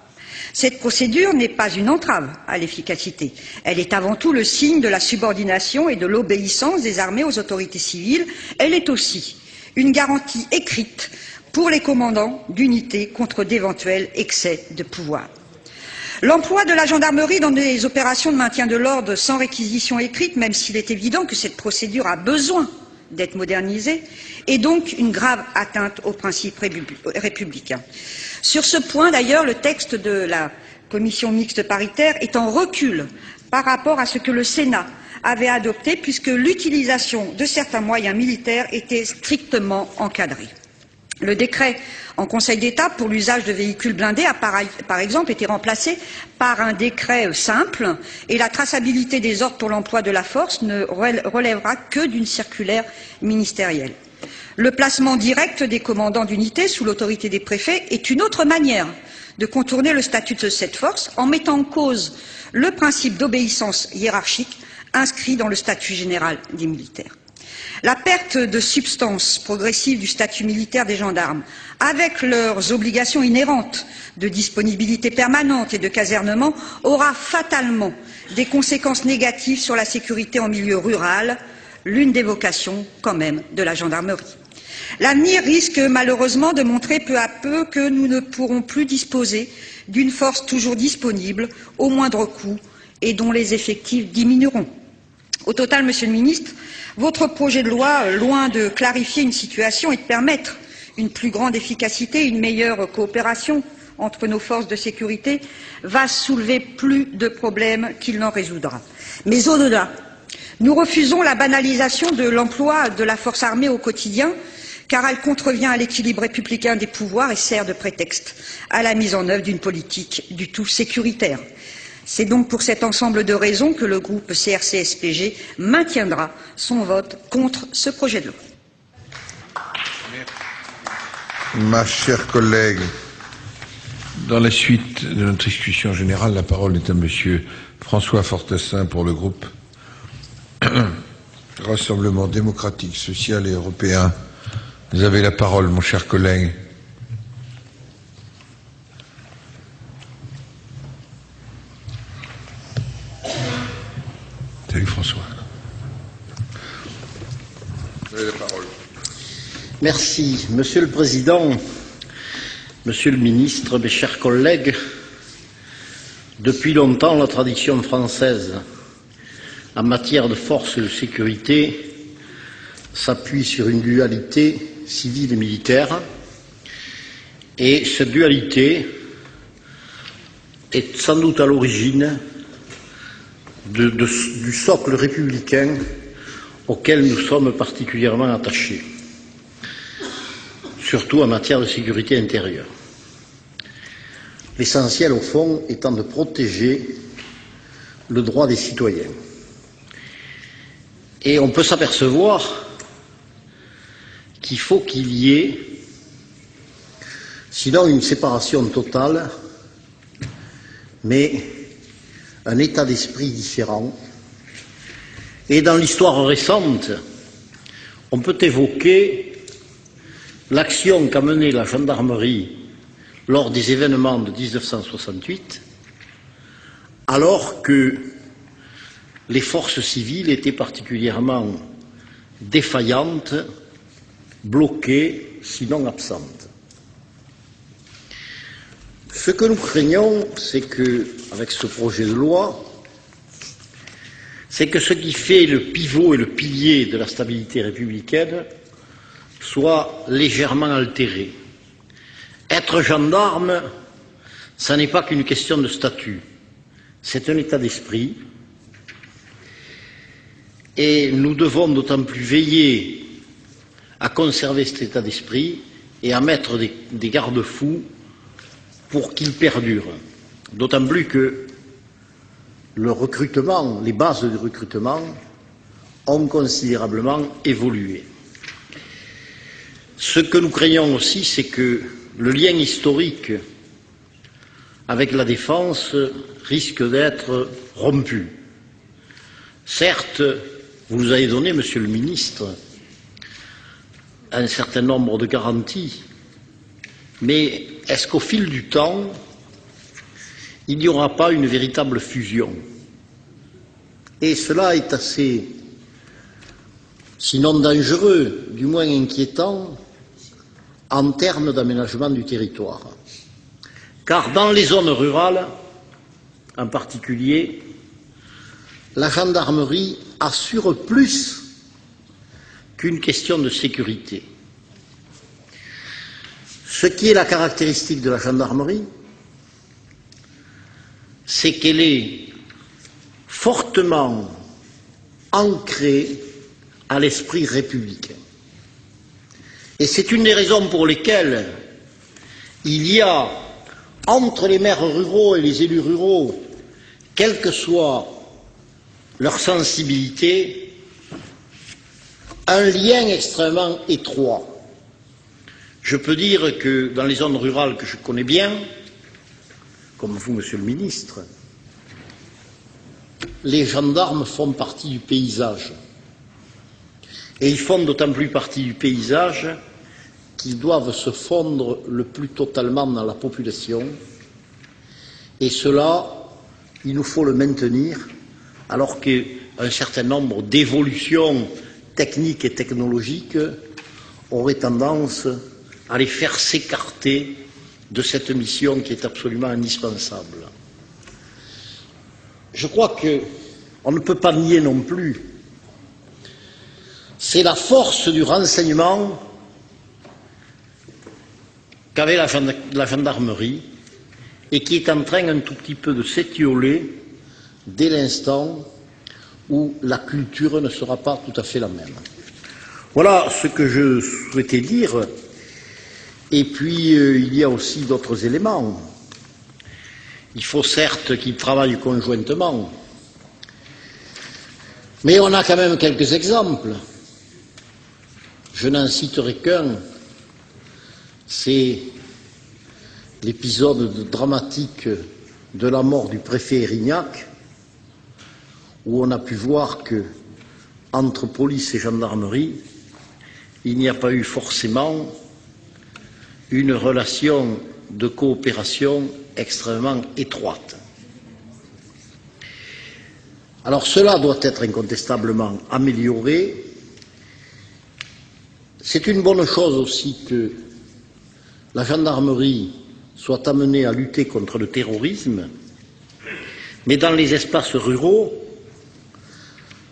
Cette procédure n'est pas une entrave à l'efficacité. Elle est avant tout le signe de la subordination et de l'obéissance des armées aux autorités civiles. Elle est aussi une garantie écrite pour les commandants d'unités contre d'éventuels excès de pouvoir. L'emploi de la gendarmerie dans des opérations de maintien de l'ordre sans réquisition écrite, même s'il est évident que cette procédure a besoin d'être modernisée, est donc une grave atteinte aux principes républicains. Sur ce point, d'ailleurs, le texte de la commission mixte paritaire est en recul par rapport à ce que le Sénat avait adopté, puisque l'utilisation de certains moyens militaires était strictement encadrée. Le décret en Conseil d'État pour l'usage de véhicules blindés a par exemple été remplacé par un décret simple et la traçabilité des ordres pour l'emploi de la force ne relèvera que d'une circulaire ministérielle. Le placement direct des commandants d'unités sous l'autorité des préfets est une autre manière de contourner le statut de cette force en mettant en cause le principe d'obéissance hiérarchique inscrit dans le statut général des militaires. La perte de substance progressive du statut militaire des gendarmes, avec leurs obligations inhérentes de disponibilité permanente et de casernement, aura fatalement des conséquences négatives sur la sécurité en milieu rural, l'une des vocations quand même de la gendarmerie. L'avenir risque malheureusement de montrer peu à peu que nous ne pourrons plus disposer d'une force toujours disponible au moindre coût et dont les effectifs diminueront. Au total, Monsieur le Ministre, votre projet de loi, loin de clarifier une situation et de permettre une plus grande efficacité et une meilleure coopération entre nos forces de sécurité, va soulever plus de problèmes qu'il n'en résoudra. Mais au-delà, nous refusons la banalisation de l'emploi de la force armée au quotidien, car elle contrevient à l'équilibre républicain des pouvoirs et sert de prétexte à la mise en œuvre d'une politique du tout sécuritaire. C'est donc pour cet ensemble de raisons que le groupe CRCE-SPG maintiendra son vote contre ce projet de loi. Ma chère collègue, dans la suite de notre discussion générale, la parole est à Monsieur François Fortassin pour le groupe Rassemblement démocratique, social et européen. Vous avez la parole, mon cher collègue. Salut François. Vous avez la parole. Merci. Monsieur le Président, Monsieur le Ministre, mes chers collègues, depuis longtemps, la tradition française en matière de forces de sécurité s'appuie sur une dualité civile et militaire, et cette dualité est sans doute à l'origine du socle républicain auquel nous sommes particulièrement attachés, surtout en matière de sécurité intérieure. L'essentiel, au fond, étant de protéger le droit des citoyens. Et on peut s'apercevoir qu'il faut qu'il y ait, sinon une séparation totale, mais un état d'esprit différent. Et dans l'histoire récente, on peut évoquer l'action qu'a menée la gendarmerie lors des événements de 1968, alors que les forces civiles étaient particulièrement défaillantes, bloquées, sinon absentes. Ce que nous craignons, c'est que, avec ce projet de loi, c'est que ce qui fait le pivot et le pilier de la stabilité républicaine soit légèrement altéré. Être gendarme, ça n'est pas qu'une question de statut, c'est un état d'esprit, et nous devons d'autant plus veiller à conserver cet état d'esprit et à mettre des garde-fous pour qu'il perdure. D'autant plus que le recrutement, les bases du recrutement ont considérablement évolué. Ce que nous craignons aussi, c'est que le lien historique avec la défense risque d'être rompu. Certes, vous nous avez donné, Monsieur le Ministre, un certain nombre de garanties, mais est-ce qu'au fil du temps, il n'y aura pas une véritable fusion? Et cela est assez, sinon dangereux, du moins inquiétant, en termes d'aménagement du territoire. Car dans les zones rurales, en particulier, la gendarmerie assure plus qu'une question de sécurité. Ce qui est la caractéristique de la gendarmerie, c'est qu'elle est fortement ancrée à l'esprit républicain. Et c'est une des raisons pour lesquelles il y a entre les maires ruraux et les élus ruraux, quelle que soit leur sensibilité, un lien extrêmement étroit. Je peux dire que dans les zones rurales que je connais bien, comme vous, Monsieur le Ministre, les gendarmes font partie du paysage. Et ils font d'autant plus partie du paysage qu'ils doivent se fondre le plus totalement dans la population. Et cela, il nous faut le maintenir, alors qu'un certain nombre d'évolutions techniques et technologiques auraient tendance à les faire s'écarter de cette mission qui est absolument indispensable. Je crois qu'on ne peut pas nier non plus, c'est la force du renseignement qu'avait la gendarmerie et qui est en train un tout petit peu de s'étioler dès l'instant où la culture ne sera pas tout à fait la même. Voilà ce que je souhaitais dire. Et puis, il y a aussi d'autres éléments. Il faut certes qu'ils travaillent conjointement, mais on a quand même quelques exemples. Je n'en citerai qu'un, c'est l'épisode dramatique de la mort du préfet Erignac, où on a pu voir que, entre police et gendarmerie, il n'y a pas eu forcément une relation de coopération extrêmement étroite. Alors cela doit être incontestablement amélioré. C'est une bonne chose aussi que la gendarmerie soit amenée à lutter contre le terrorisme, mais dans les espaces ruraux,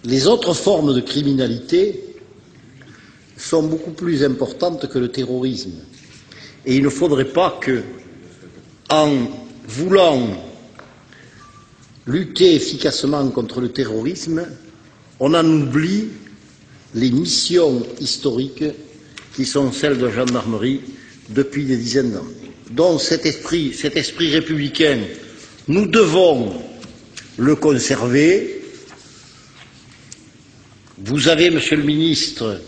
les autres formes de criminalité sont beaucoup plus importantes que le terrorisme. Et il ne faudrait pas que, en voulant lutter efficacement contre le terrorisme, on en oublie les missions historiques qui sont celles de la gendarmerie depuis des dizaines d'années. Donc cet esprit républicain, nous devons le conserver. Vous avez, Monsieur le Ministre,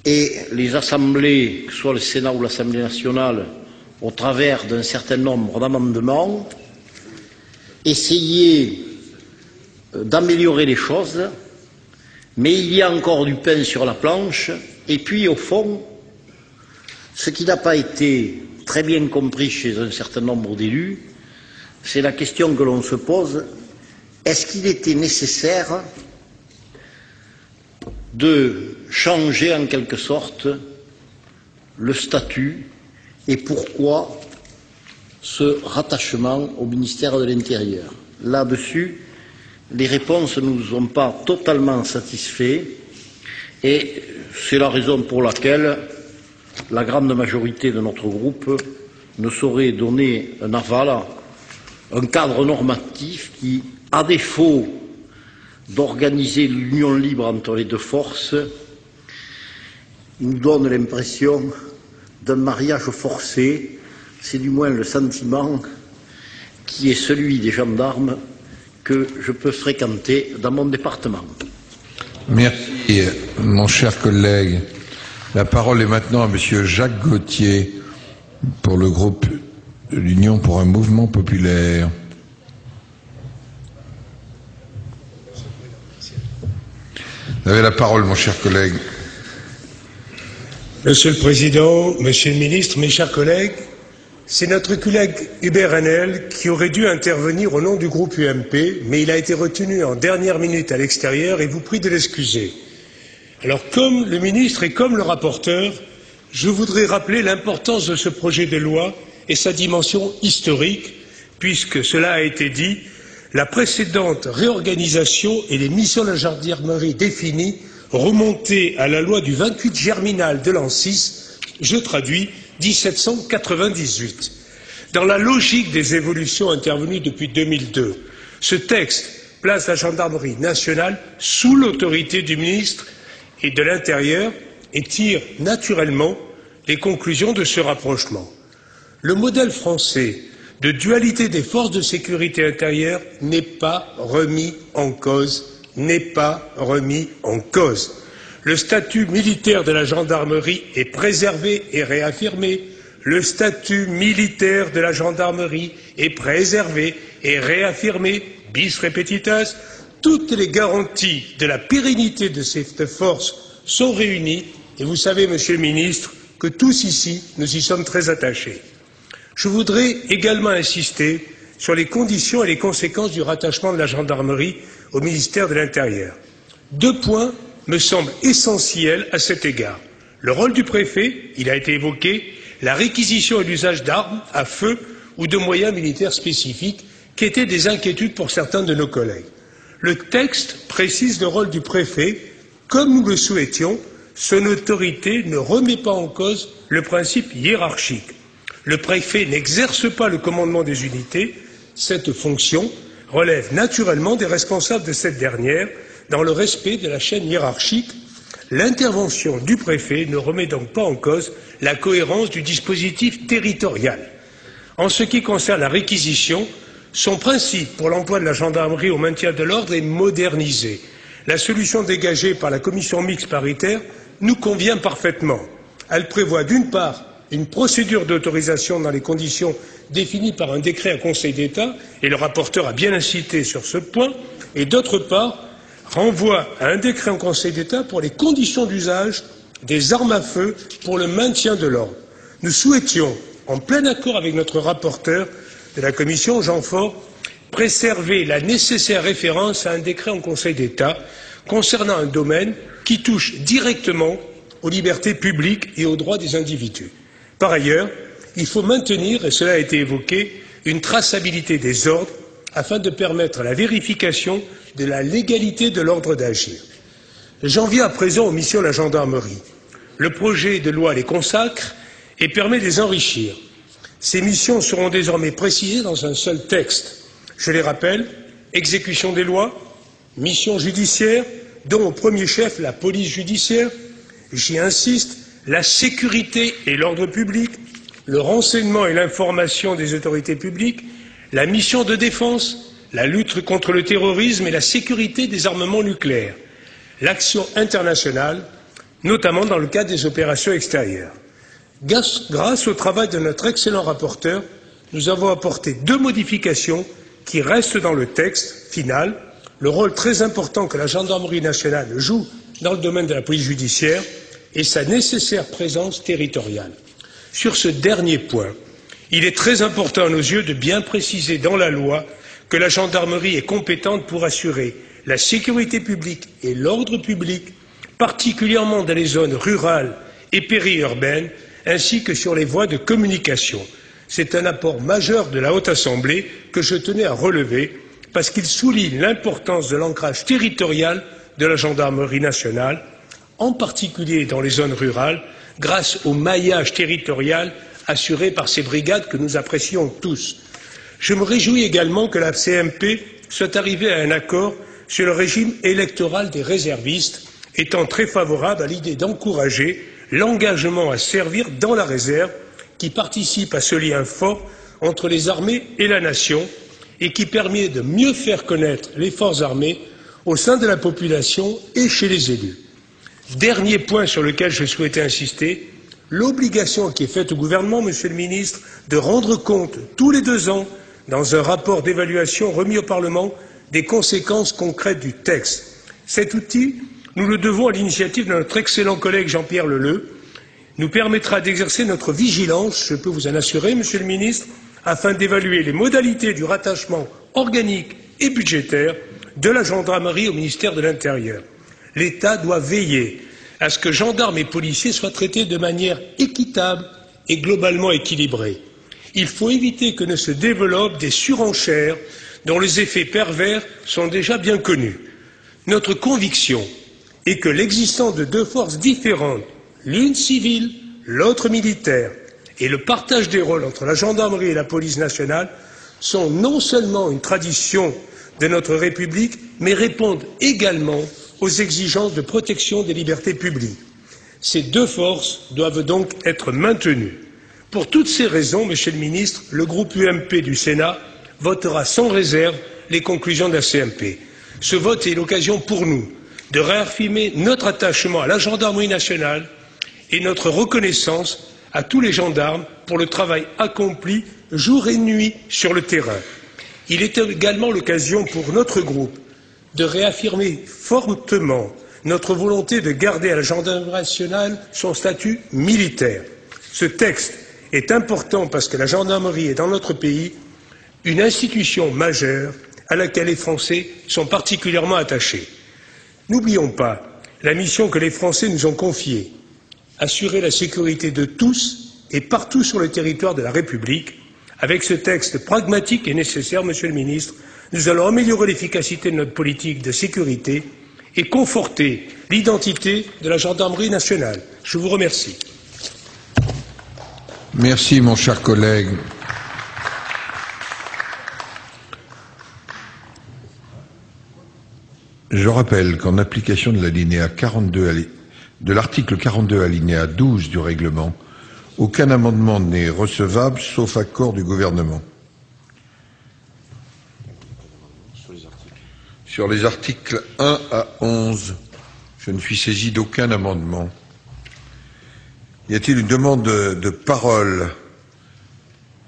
et les assemblées, que ce soit le Sénat ou l'Assemblée nationale, au travers d'un certain nombre d'amendements, essayer d'améliorer les choses, mais il y a encore du pain sur la planche, et puis au fond, ce qui n'a pas été très bien compris chez un certain nombre d'élus, c'est la question que l'on se pose, est-ce qu'il était nécessaire de changer en quelque sorte le statut et pourquoi ce rattachement au ministère de l'Intérieur? Là-dessus, les réponses ne nous ont pas totalement satisfaits et c'est la raison pour laquelle la grande majorité de notre groupe ne saurait donner un aval à un cadre normatif qui, à défaut d'organiser l'union libre entre les deux forces, nous donne l'impression d'un mariage forcé. C'est du moins le sentiment qui est celui des gendarmes que je peux fréquenter dans mon département. Merci, mon cher collègue. La parole est maintenant à Monsieur Jacques Gauthier pour le groupe de l'Union pour un mouvement populaire. Vous avez la parole, mon cher collègue. Monsieur le Président, Monsieur le Ministre, mes chers collègues, c'est notre collègue Hubert Haenel qui aurait dû intervenir au nom du groupe UMP, mais il a été retenu en dernière minute à l'extérieur et vous prie de l'excuser. Alors, comme le ministre et comme le rapporteur, je voudrais rappeler l'importance de ce projet de loi et sa dimension historique, puisque cela a été dit, la précédente réorganisation et les missions de la gendarmerie définies remontaient à la loi du 28 Germinal de l'an 6, je traduis, 1798. Dans la logique des évolutions intervenues depuis 2002, ce texte place la gendarmerie nationale sous l'autorité du ministre et de l'Intérieur et tire naturellement les conclusions de ce rapprochement. Le modèle français de dualité des forces de sécurité intérieure n'est pas remis en cause, Le statut militaire de la gendarmerie est préservé et réaffirmé. Le statut militaire de la gendarmerie est préservé et réaffirmé, bis repetitas. Toutes les garanties de la pérennité de cette force sont réunies et vous savez, Monsieur le Ministre, que tous ici, nous y sommes très attachés. Je voudrais également insister sur les conditions et les conséquences du rattachement de la gendarmerie au ministère de l'Intérieur. 2 points me semblent essentiels à cet égard. Le rôle du préfet, il a été évoqué, la réquisition et l'usage d'armes à feu ou de moyens militaires spécifiques, qui étaient des inquiétudes pour certains de nos collègues. Le texte précise le rôle du préfet, comme nous le souhaitions, son autorité ne remet pas en cause le principe hiérarchique. Le préfet n'exerce pas le commandement des unités, cette fonction relève naturellement des responsables de cette dernière, dans le respect de la chaîne hiérarchique. L'intervention du préfet ne remet donc pas en cause la cohérence du dispositif territorial. En ce qui concerne la réquisition, son principe pour l'emploi de la gendarmerie au maintien de l'ordre est modernisé. La solution dégagée par la commission mixte paritaire nous convient parfaitement. Elle prévoit d'une part une procédure d'autorisation dans les conditions définies par un décret en Conseil d'État, et le rapporteur a bien insisté sur ce point, et d'autre part, renvoie à un décret en Conseil d'État pour les conditions d'usage des armes à feu pour le maintien de l'ordre. Nous souhaitions, en plein accord avec notre rapporteur de la Commission, Jean Faure, préserver la nécessaire référence à un décret en Conseil d'État concernant un domaine qui touche directement aux libertés publiques et aux droits des individus. Par ailleurs, il faut maintenir, et cela a été évoqué, une traçabilité des ordres afin de permettre la vérification de la légalité de l'ordre d'agir. J'en viens à présent aux missions de la gendarmerie. Le projet de loi les consacre et permet de les enrichir. Ces missions seront désormais précisées dans un seul texte. Je les rappelle, exécution des lois, missions judiciaires, dont au premier chef la police judiciaire, j'y insiste, la sécurité et l'ordre public, le renseignement et l'information des autorités publiques, la mission de défense, la lutte contre le terrorisme et la sécurité des armements nucléaires, l'action internationale, notamment dans le cadre des opérations extérieures. Grâce au travail de notre excellent rapporteur, nous avons apporté 2 modifications qui restent dans le texte final, le rôle très important que la gendarmerie nationale joue dans le domaine de la police judiciaire et sa nécessaire présence territoriale. Sur ce dernier point, il est très important à nos yeux de bien préciser dans la loi que la gendarmerie est compétente pour assurer la sécurité publique et l'ordre public, particulièrement dans les zones rurales et périurbaines, ainsi que sur les voies de communication. C'est un apport majeur de la Haute Assemblée que je tenais à relever parce qu'il souligne l'importance de l'ancrage territorial de la gendarmerie nationale, en particulier dans les zones rurales, grâce au maillage territorial assuré par ces brigades que nous apprécions tous. Je me réjouis également que la CMP soit arrivée à un accord sur le régime électoral des réservistes, étant très favorable à l'idée d'encourager l'engagement à servir dans la réserve, qui participe à ce lien fort entre les armées et la nation et qui permet de mieux faire connaître les forces armées au sein de la population et chez les élus. Dernier point sur lequel je souhaitais insister, l'obligation qui est faite au gouvernement, Monsieur le Ministre, de rendre compte tous les 2 ans, dans un rapport d'évaluation remis au Parlement, des conséquences concrètes du texte. Cet outil, nous le devons à l'initiative de notre excellent collègue Jean-Pierre Leleux, nous permettra d'exercer notre vigilance, je peux vous en assurer, Monsieur le Ministre, afin d'évaluer les modalités du rattachement organique et budgétaire de la gendarmerie au ministère de l'Intérieur. L'État doit veiller à ce que gendarmes et policiers soient traités de manière équitable et globalement équilibrée. Il faut éviter que ne se développent des surenchères dont les effets pervers sont déjà bien connus. Notre conviction est que l'existence de 2 forces différentes, l'une civile, l'autre militaire, et le partage des rôles entre la gendarmerie et la police nationale sont non seulement une tradition de notre République, mais répondent également aux exigences de protection des libertés publiques. Ces 2 forces doivent donc être maintenues. Pour toutes ces raisons, Monsieur le Ministre, le groupe UMP du Sénat votera sans réserve les conclusions de la CMP. Ce vote est l'occasion pour nous de réaffirmer notre attachement à la gendarmerie nationale et notre reconnaissance à tous les gendarmes pour le travail accompli jour et nuit sur le terrain. Il est également l'occasion pour notre groupe de réaffirmer fortement notre volonté de garder à la gendarmerie nationale son statut militaire. Ce texte est important parce que la gendarmerie est dans notre pays une institution majeure à laquelle les Français sont particulièrement attachés. N'oublions pas la mission que les Français nous ont confiée, assurer la sécurité de tous et partout sur le territoire de la République. Avec ce texte pragmatique et nécessaire, Monsieur le Ministre, nous allons améliorer l'efficacité de notre politique de sécurité et conforter l'identité de la gendarmerie nationale. Je vous remercie. Merci, mon cher collègue. Je rappelle qu'en application de l'alinéa 42, de l'article 42 alinéa 12 du règlement, aucun amendement n'est recevable sauf accord du gouvernement. Sur les articles 1 à 11, je ne suis saisi d'aucun amendement. Y a-t-il une demande de parole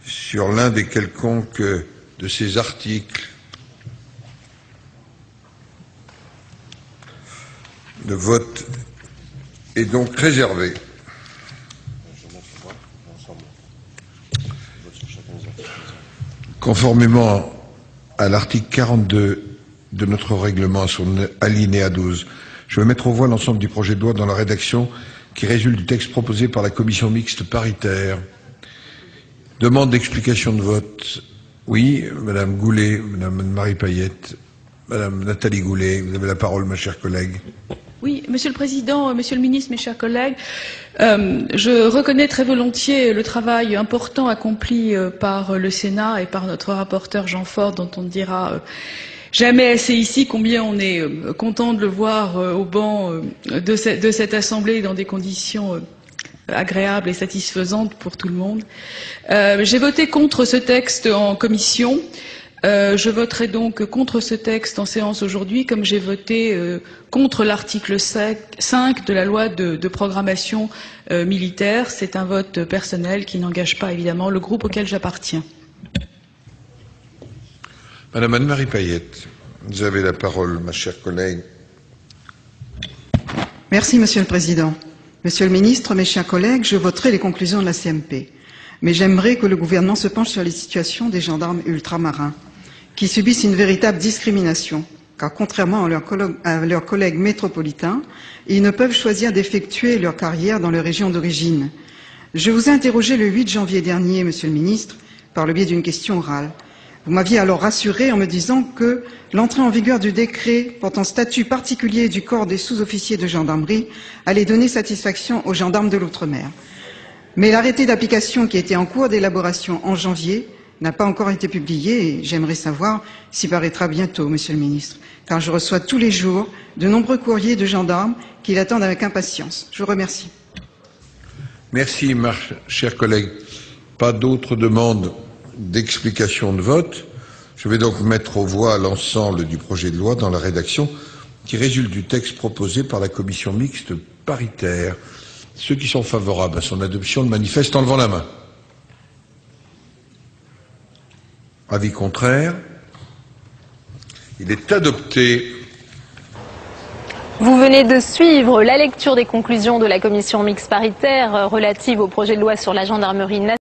sur l'un des quelconques de ces articles? Le vote est donc réservé. Conformément à l'article 42 de notre règlement, à son alinéa 12, je vais mettre aux voix l'ensemble du projet de loi dans la rédaction qui résulte du texte proposé par la commission mixte paritaire. Demande d'explication de vote. Oui, Madame Goulet, Madame Marie Payette, Madame Nathalie Goulet, vous avez la parole, ma chère collègue. Oui, Monsieur le Président, Monsieur le Ministre, mes chers collègues, je reconnais très volontiers le travail important accompli par le Sénat et par notre rapporteur Jean Ford, dont on ne dira jamais assez ici combien on est content de le voir au banc de cette Assemblée dans des conditions agréables et satisfaisantes pour tout le monde. J'ai voté contre ce texte en commission. Je voterai donc contre ce texte en séance aujourd'hui, comme j'ai voté contre l'article 5 de la loi de programmation militaire. C'est un vote personnel qui n'engage pas évidemment le groupe auquel j'appartiens. Madame Anne-Marie Payette, vous avez la parole, ma chère collègue. Merci, Monsieur le Président. Monsieur le Ministre, mes chers collègues, je voterai les conclusions de la CMP. Mais j'aimerais que le gouvernement se penche sur les situations des gendarmes ultramarins, qui subissent une véritable discrimination, car contrairement à leurs collègues métropolitains, ils ne peuvent choisir d'effectuer leur carrière dans leur région d'origine. Je vous ai interrogé le 8 janvier dernier, Monsieur le Ministre, par le biais d'une question orale. Vous m'aviez alors rassuré en me disant que l'entrée en vigueur du décret portant statut particulier du corps des sous-officiers de gendarmerie allait donner satisfaction aux gendarmes de l'outre-mer. Mais l'arrêté d'application qui était en cours d'élaboration en janvier n'a pas encore été publié et j'aimerais savoir s'il paraîtra bientôt, Monsieur le Ministre, car je reçois tous les jours de nombreux courriers de gendarmes qui l'attendent avec impatience. Je vous remercie. Merci, ma chère collègue. Pas d'autres demandes d'explication de vote. Je vais donc mettre aux voix l'ensemble du projet de loi dans la rédaction qui résulte du texte proposé par la commission mixte paritaire. Ceux qui sont favorables à son adoption le manifestent en levant la main. Avis contraire. Il est adopté. Vous venez de suivre la lecture des conclusions de la commission mixte paritaire relative au projet de loi sur la gendarmerie nationale.